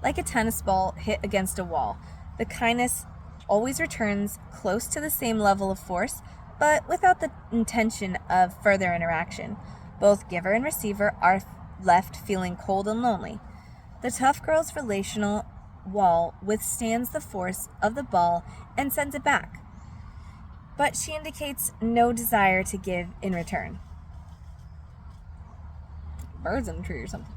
Like a tennis ball hit against a wall, the kindness always returns close to the same level of force, but without the intention of further interaction. Both giver and receiver are left feeling cold and lonely. The tough girl's relational wall withstands the force of the ball and sends it back, but she indicates no desire to give in return. Birds in the tree or something.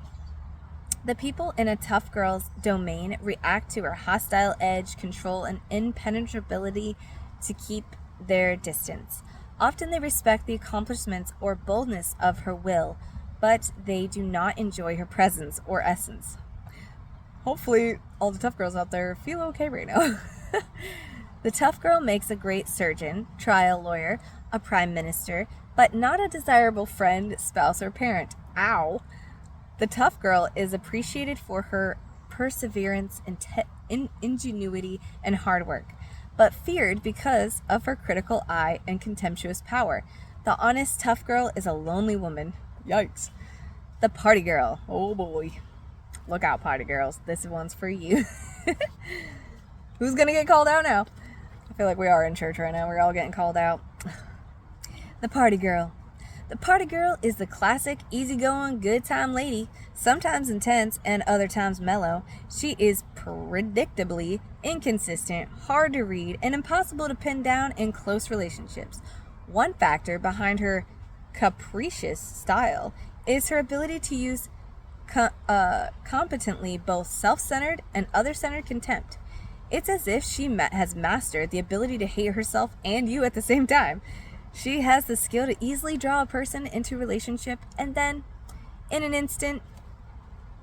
The people in a tough girl's domain react to her hostile edge, control, and impenetrability to keep their distance. Often they respect the accomplishments or boldness of her will, but they do not enjoy her presence or essence. Hopefully, all the tough girls out there feel okay right now. The tough girl makes a great surgeon, trial lawyer, a prime minister, but not a desirable friend, spouse, or parent. Ow! The tough girl is appreciated for her perseverance, ingenuity, and hard work, but feared because of her critical eye and contemptuous power. The honest tough girl is a lonely woman. Yikes. The party girl. Oh boy. Look out, party girls. This one's for you. Who's gonna get called out now? I feel like we are in church right now. We're all getting called out. The party girl. The party girl is the classic, easygoing, good time lady, sometimes intense and other times mellow. She is predictably inconsistent, hard to read, and impossible to pin down in close relationships. One factor behind her capricious style is her ability to use competently both self-centered and other-centered contempt. It's as if she has mastered the ability to hate herself and you at the same time. She has the skill to easily draw a person into a relationship and then, in an instant,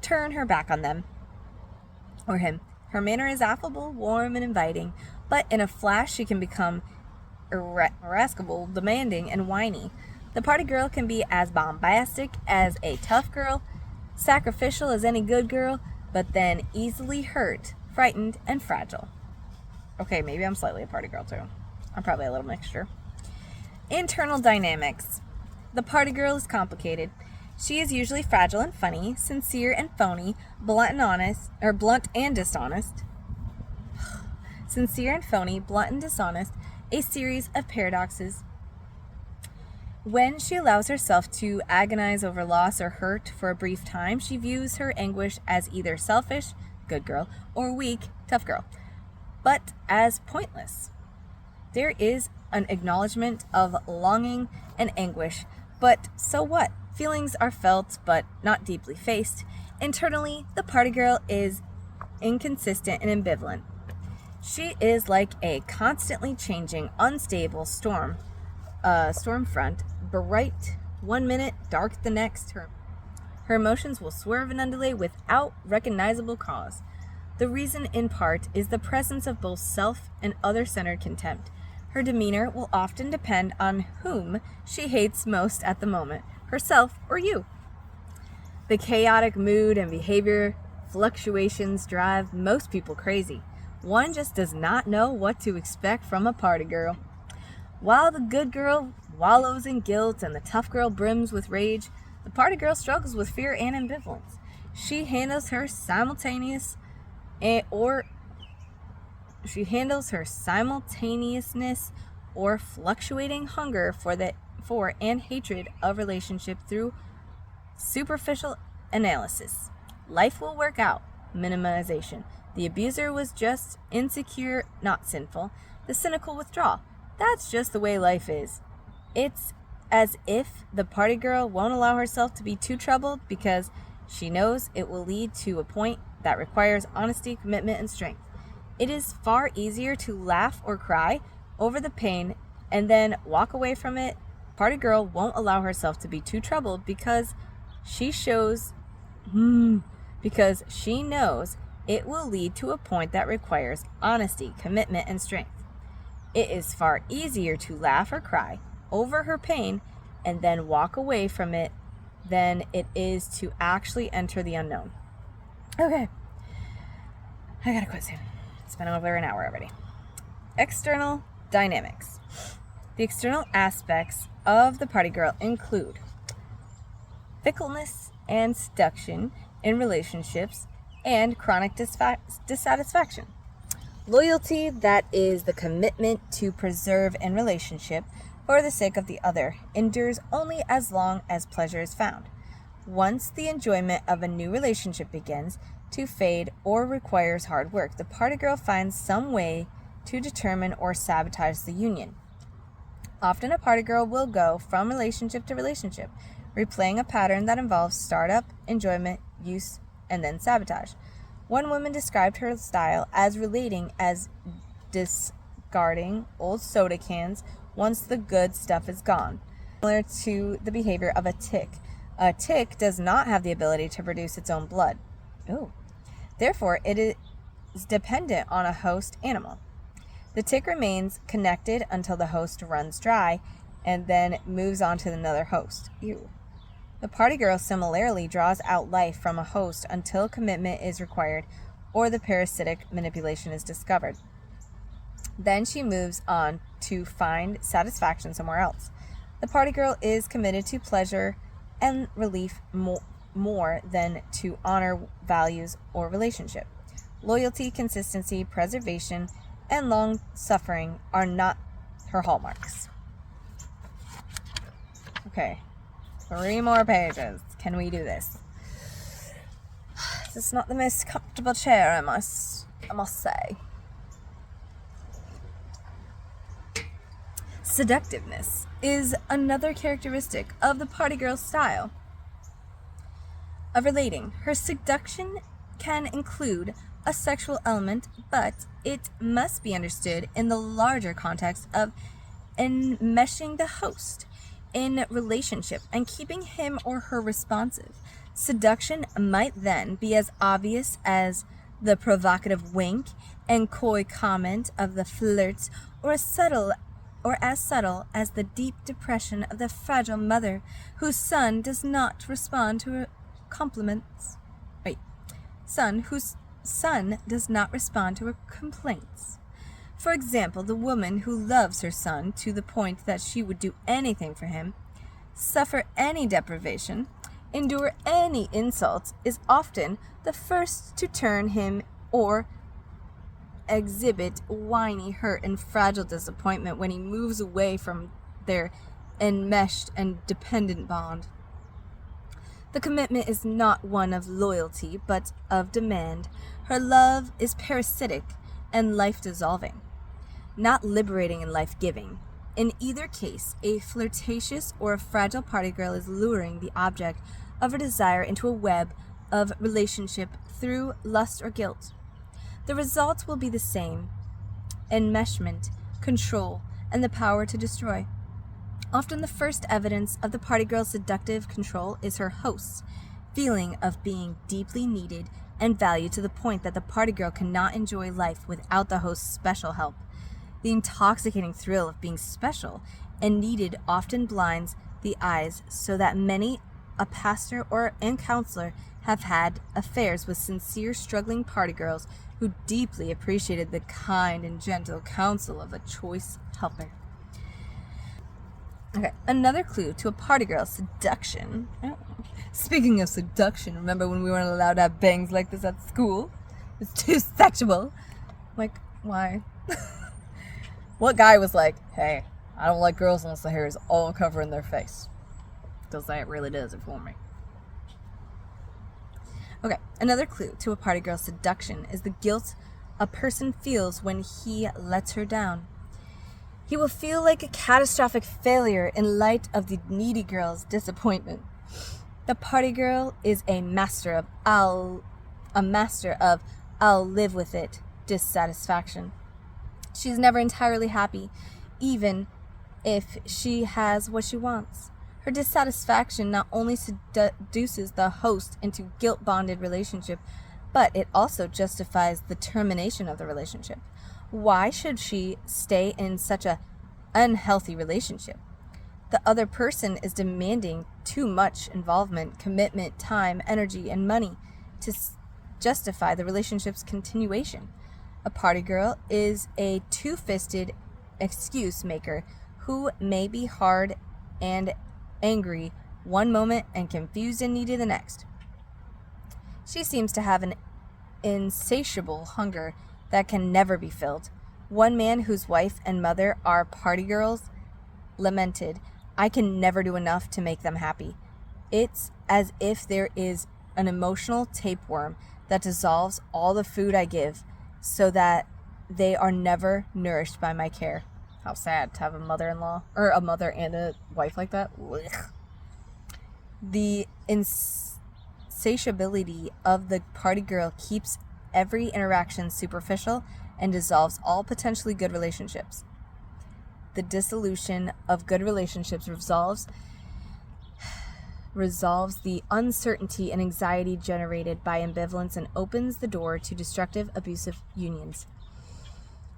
turn her back on them or him. Her manner is affable, warm, and inviting, but in a flash she can become irascible, demanding, and whiny. The party girl can be as bombastic as a tough girl, sacrificial as any good girl, but then easily hurt, frightened, and fragile. Okay, maybe I'm slightly a party girl too. I'm probably a little mixture. Internal dynamics. The party girl is complicated. She is usually fragile and funny, sincere and phony, blunt and dishonest. Sincere and phony, blunt and dishonest, a series of paradoxes. When she allows herself to agonize over loss or hurt for a brief time, she views her anguish as either selfish, good girl, or weak, tough girl, but as pointless. There is an acknowledgement of longing and anguish, but so what? Feelings are felt, but not deeply faced. Internally, the party girl is inconsistent and ambivalent. She is like a constantly changing, unstable storm front, bright one minute, dark the next. Her emotions will swerve and undulate without recognizable cause. The reason, in part, is the presence of both self and other-centered contempt. Her demeanor will often depend on whom she hates most at the moment, herself or you. The chaotic mood and behavior fluctuations drive most people crazy. One just does not know what to expect from a party girl. While the good girl wallows in guilt and the tough girl brims with rage, the party girl struggles with fear and ambivalence. She handles her simultaneousness or fluctuating hunger for and hatred of relationship through superficial analysis. Life will work out. Minimization. The abuser was just insecure, not sinful. The cynical withdrawal. That's just the way life is. It's as if the party girl won't allow herself to be too troubled because she knows it will lead to a point that requires honesty, commitment, and strength. It is far easier to laugh or cry over the pain and then walk away from it. Party girl won't allow herself to be too troubled because she knows it will lead to a point that requires honesty, commitment, and strength. It is far easier to laugh or cry over her pain and then walk away from it than it is to actually enter the unknown. Okay. I gotta quit soon. It's been over an hour already. External dynamics. The external aspects of the party girl include fickleness and seduction in relationships and chronic dissatisfaction. Loyalty, that is the commitment to preserve in relationship for the sake of the other, endures only as long as pleasure is found. Once the enjoyment of a new relationship begins to fade or requires hard work, the party girl finds some way to determine or sabotage the union. Often a party girl will go from relationship to relationship, replaying a pattern that involves startup, enjoyment, use, and then sabotage. One woman described her style as relating as discarding old soda cans once the good stuff is gone. Similar to the behavior of a tick. A tick does not have the ability to produce its own blood. Ooh. Therefore, it is dependent on a host animal. The tick remains connected until the host runs dry and then moves on to another host. Ew. The party girl similarly draws out life from a host until commitment is required or the parasitic manipulation is discovered. Then she moves on to find satisfaction somewhere else. The party girl is committed to pleasure and relief more than to honor, values, or relationship. Loyalty, consistency, preservation, and long suffering are not her hallmarks. Okay, 3 more pages. Can we do this? This is not the most comfortable chair, I must say. Seductiveness is another characteristic of the party girl's style of relating. Her seduction can include a sexual element, but it must be understood in the larger context of enmeshing the host in relationship and keeping him or her responsive. Seduction might then be as obvious as the provocative wink and coy comment of the flirts, or as subtle as the deep depression of the fragile mother whose son does not respond to her compliments. Whose son does not respond to her complaints. For example, the woman who loves her son to the point that she would do anything for him, suffer any deprivation, endure any insults, is often the first to turn him or exhibit whiny hurt and fragile disappointment when he moves away from their enmeshed and dependent bond. The commitment is not one of loyalty, but of demand. Her love is parasitic and life-dissolving, not liberating and life-giving. In either case, a flirtatious or a fragile party girl is luring the object of her desire into a web of relationship through lust or guilt. The result will be the same: enmeshment, control, and the power to destroy. Often the first evidence of the party girl's seductive control is her host's feeling of being deeply needed and valued to the point that the party girl cannot enjoy life without the host's special help. The intoxicating thrill of being special and needed often blinds the eyes, so that many a pastor and counselor have had affairs with sincere struggling party girls who deeply appreciated the kind and gentle counsel of a choice helper. Okay, another clue to a party girl's seduction. Speaking of seduction, remember when we weren't allowed to have bangs like this at school? It's too sexual. Like, why? What guy was like, hey, I don't like girls unless the hair is all covering their face? Because that really does it for me. Okay, another clue to a party girl's seduction is the guilt a person feels when he lets her down. He will feel like a catastrophic failure in light of the needy girl's disappointment. The party girl is a master of I'll live with it dissatisfaction. She's never entirely happy, even if she has what she wants. Her dissatisfaction not only seduces the host into guilt-bonded relationship, but it also justifies the termination of the relationship. Why should she stay in such an unhealthy relationship? The other person is demanding too much involvement, commitment, time, energy, and money to justify the relationship's continuation. A party girl is a two-fisted excuse maker who may be hard and angry one moment and confused and needy the next. She seems to have an insatiable hunger that can never be filled. One man whose wife and mother are party girls lamented, "I can never do enough to make them happy." It's as if there is an emotional tapeworm that dissolves all the food I give, so that they are never nourished by my care. How sad to have a mother-in-law, or a mother and a wife like that. Ugh. The insatiability of the party girl keeps every interaction superficial and dissolves all potentially good relationships. The dissolution of good relationships resolves the uncertainty and anxiety generated by ambivalence and opens the door to destructive, abusive unions.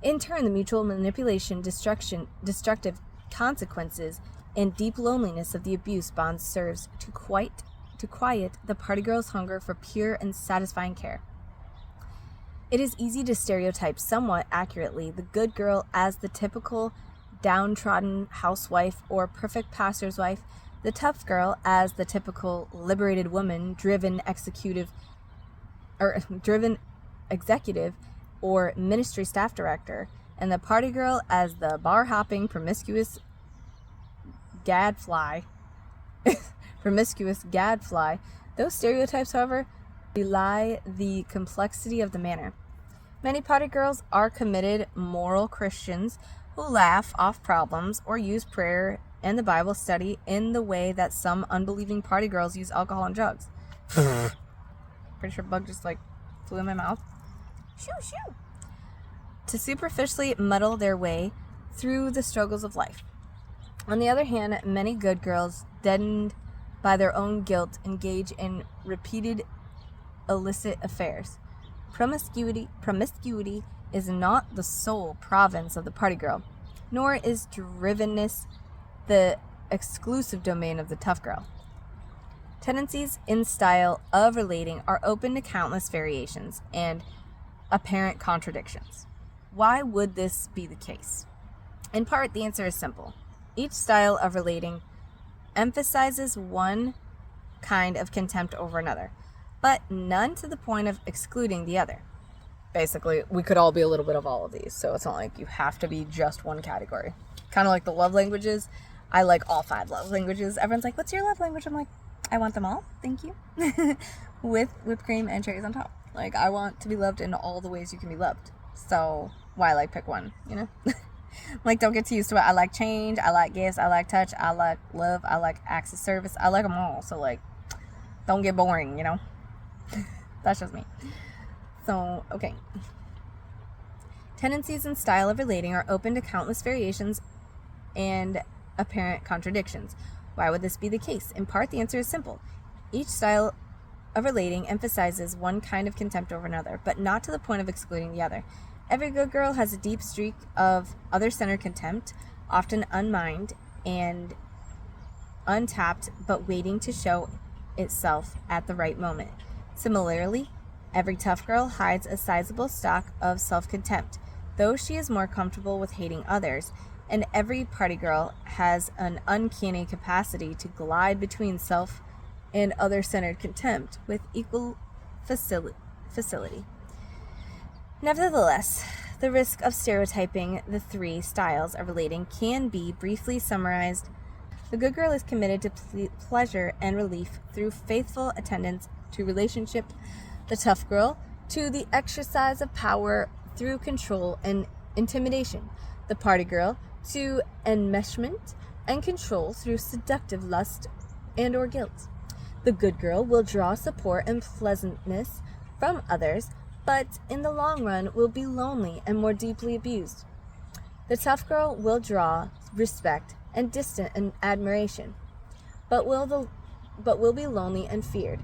In turn, the mutual manipulation, destructive consequences, and deep loneliness of the abuse bond serves to quiet the party girl's hunger for pure and satisfying care. It is easy to stereotype somewhat accurately the good girl as the typical downtrodden housewife or perfect pastor's wife, the tough girl as the typical liberated woman, driven executive or ministry staff director, and the party girl as the bar-hopping, promiscuous gadfly. Those stereotypes, however, belie the complexity of the manner. Many party girls are committed, moral Christians who laugh off problems or use prayer and the Bible study in the way that some unbelieving party girls use alcohol and drugs. Pretty sure bug just flew in my mouth. Shoo, shoo. To superficially muddle their way through the struggles of life. On the other hand, many good girls, deadened by their own guilt, engage in repeated illicit affairs. Promiscuity is not the sole province of the party girl, nor is drivenness the exclusive domain of the tough girl. Tendencies in style of relating are open to countless variations and apparent contradictions. Why would this be the case? In part, the answer is simple. Each style of relating emphasizes one kind of contempt over another, but none to the point of excluding the other. Basically, we could all be a little bit of all of these, so it's not like you have to be just one category. Kind of like the love languages. I like all 5 love languages. Everyone's like, what's your love language? I'm like, I want them all, thank you. With whipped cream and cherries on top. I want to be loved in all the ways you can be loved. So why pick one, you know? Don't get too used to it. I like change, I like gifts, I like touch, I like love, I like acts of service. I like them all, so don't get boring, you know? That's just me. So, okay. Tendencies and style of relating are open to countless variations and apparent contradictions. Why would this be the case? In part, the answer is simple. Each style of relating emphasizes one kind of contempt over another, but not to the point of excluding the other. Every good girl has a deep streak of other-centered contempt, often unmined and untapped, but waiting to show itself at the right moment. Similarly, every tough girl hides a sizable stock of self-contempt, though she is more comfortable with hating others, and every party girl has an uncanny capacity to glide between self and other-centered contempt with equal facility. Nevertheless, the risk of stereotyping the 3 styles of relating can be briefly summarized. The good girl is committed to pleasure and relief through faithful attendance to relationship. The tough girl to the exercise of power through control and intimidation. The party girl to enmeshment and control through seductive lust and or guilt. The good girl will draw support and pleasantness from others, but in the long run will be lonely and more deeply abused. The tough girl will draw respect and distant and admiration, but will be lonely and feared.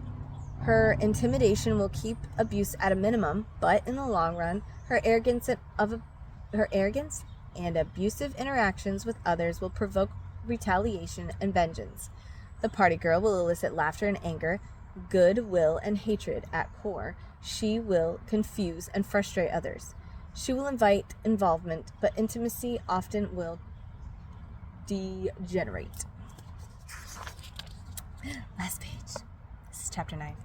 Her intimidation will keep abuse at a minimum, but in the long run, her arrogance and abusive interactions with others will provoke retaliation and vengeance. The party girl will elicit laughter and anger, goodwill and hatred at core. She will confuse and frustrate others. She will invite involvement, but intimacy often will degenerate. Last page. This is chapter 9.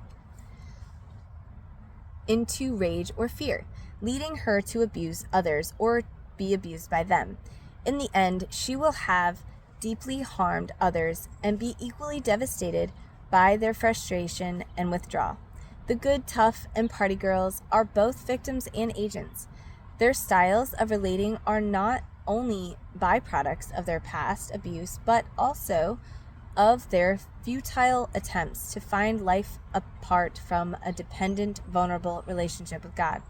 Into rage or fear, leading her to abuse others or be abused by them. In the end, she will have deeply harmed others and be equally devastated by their frustration and withdrawal. The good, tough, and party girls are both victims and agents. Their styles of relating are not only byproducts of their past abuse, but also of their futile attempts to find life apart from a dependent, vulnerable relationship with God.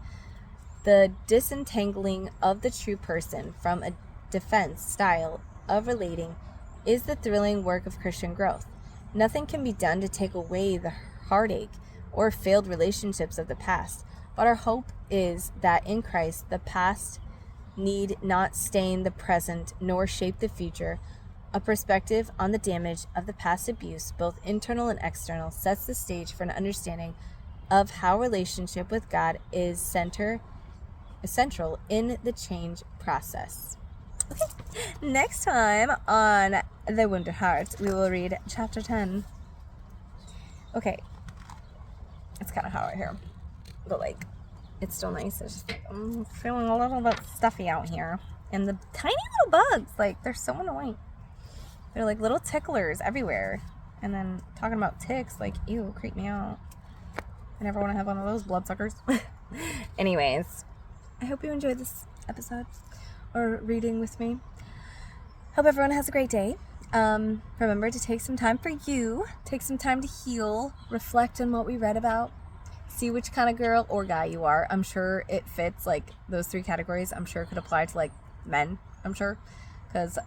The disentangling of the true person from a defense style of relating is the thrilling work of Christian growth. Nothing can be done to take away the heartache or failed relationships of the past, but our hope is that in Christ, the past need not stain the present nor shape the future. A perspective on the damage of the past abuse, both internal and external, sets the stage for an understanding of how relationship with God is central in the change process. Okay, next time on The Wounded Heart, we will read chapter 10. Okay, it's kind of hot out here, but like, it's still nice. It's just, I'm feeling a little bit stuffy out here. And the tiny little bugs, like, they're so annoying. They're like little ticklers everywhere. And then talking about ticks, like, ew, creep me out. I never want to have one of those bloodsuckers. Anyways, I hope you enjoyed this episode or reading with me. Hope everyone has a great day. Remember to take some time for you. Take some time to heal. Reflect on what we read about. See which kind of girl or guy you are. I'm sure it fits, like, those 3 categories. I'm sure it could apply to, like, men. I'm sure. Because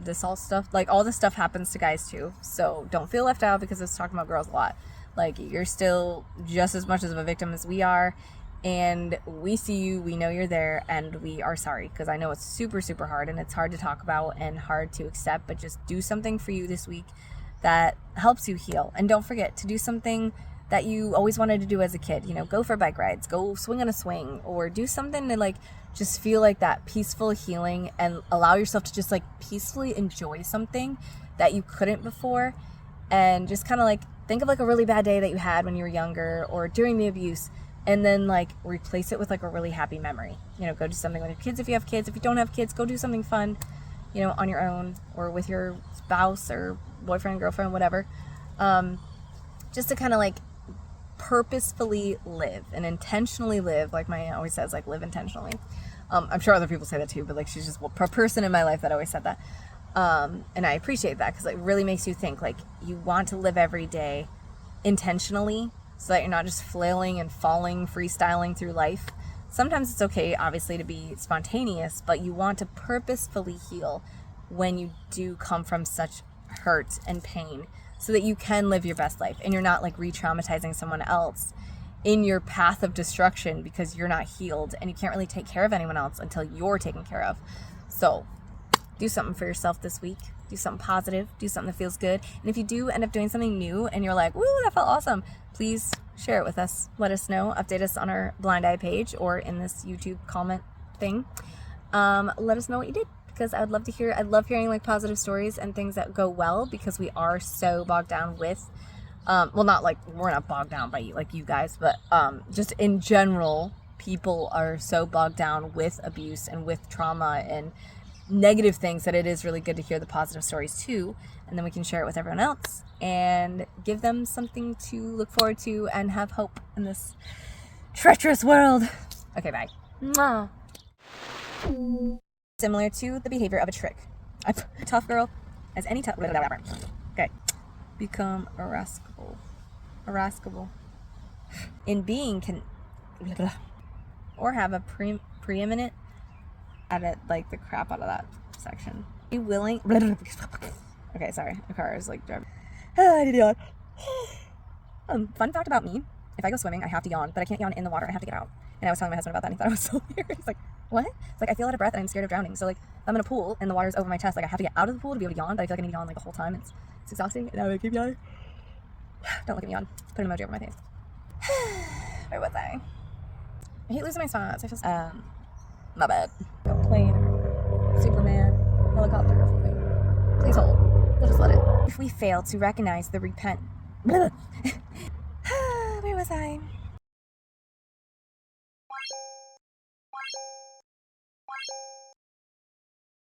this all stuff, like, all this stuff happens to guys too. So don't feel left out because it's talking about girls a lot. Like, you're still just as much of a victim as we are. And we see you, we know you're there, and we are sorry. Because I know it's super, super hard, and it's hard to talk about and hard to accept. But just do something for you this week that helps you heal. And don't forget to do something that you always wanted to do as a kid. You know, go for bike rides, go swing on a swing, or do something to, like, just feel like that peaceful healing and allow yourself to just, like, peacefully enjoy something that you couldn't before. And just kind of, like, think of, like, a really bad day that you had when you were younger or during the abuse, and then, like, replace it with, like, a really happy memory. You know, go do something with your kids if you have kids. If you don't have kids, go do something fun, you know, on your own or with your spouse or boyfriend, girlfriend, whatever. Just to kind of, like, purposefully live and intentionally live. Like my aunt always says, like, live intentionally. I'm sure other people say that too, but, like, she's just a person in my life that always said that. And I appreciate that because it really makes you think, like, you want to live every day intentionally so that you're not just flailing and falling, freestyling through life. Sometimes it's okay, obviously, to be spontaneous, but you want to purposefully heal when you do come from such hurt and pain so that you can live your best life and you're not, like, re-traumatizing someone else in your path of destruction because you're not healed and you can't really take care of anyone else until you're taken care of. So do something for yourself this week. Do something positive. Do something that feels good. And if you do end up doing something new and you're like, woo, that felt awesome, please share it with us. Let us know. Update us on our Blind Eye page or in this YouTube comment thing. Let us know what you did because I would love to hear. I love hearing, like, positive stories and things that go well because we are so bogged down with, well, not like we're not bogged down by, like, you guys, but just in general, people are so bogged down with abuse and with trauma and negative things that it is really good to hear the positive stories too, and then we can share it with everyone else and give them something to look forward to and have hope in this treacherous world. Okay, bye. Mwah. Similar to the behavior of a trick. A tough girl as any tough. Okay. Become irascible. In being can or have a preeminent edit, like, the crap out of that section. Be willing. Okay, sorry. The car is, like, driving. I need to yawn. Fun fact about me: if I go swimming, I have to yawn, but I can't yawn in the water. I have to get out. And I was telling my husband about that, and he thought it was so weird. He's like, "What?" It's like I feel out of breath and I'm scared of drowning. So, like, I'm in a pool and the water's over my chest. Like, I have to get out of the pool to be able to yawn, but I feel like I need to yawn, like, the whole time. It's exhausting, and I keep yawning. Don't look at me yawn. Put an emoji over my face. Where was I? I hate losing my spots. I feel my bad. Plane, Superman, helicopter, or something. Please hold. We'll just let it. If we fail to recognize the Where was I?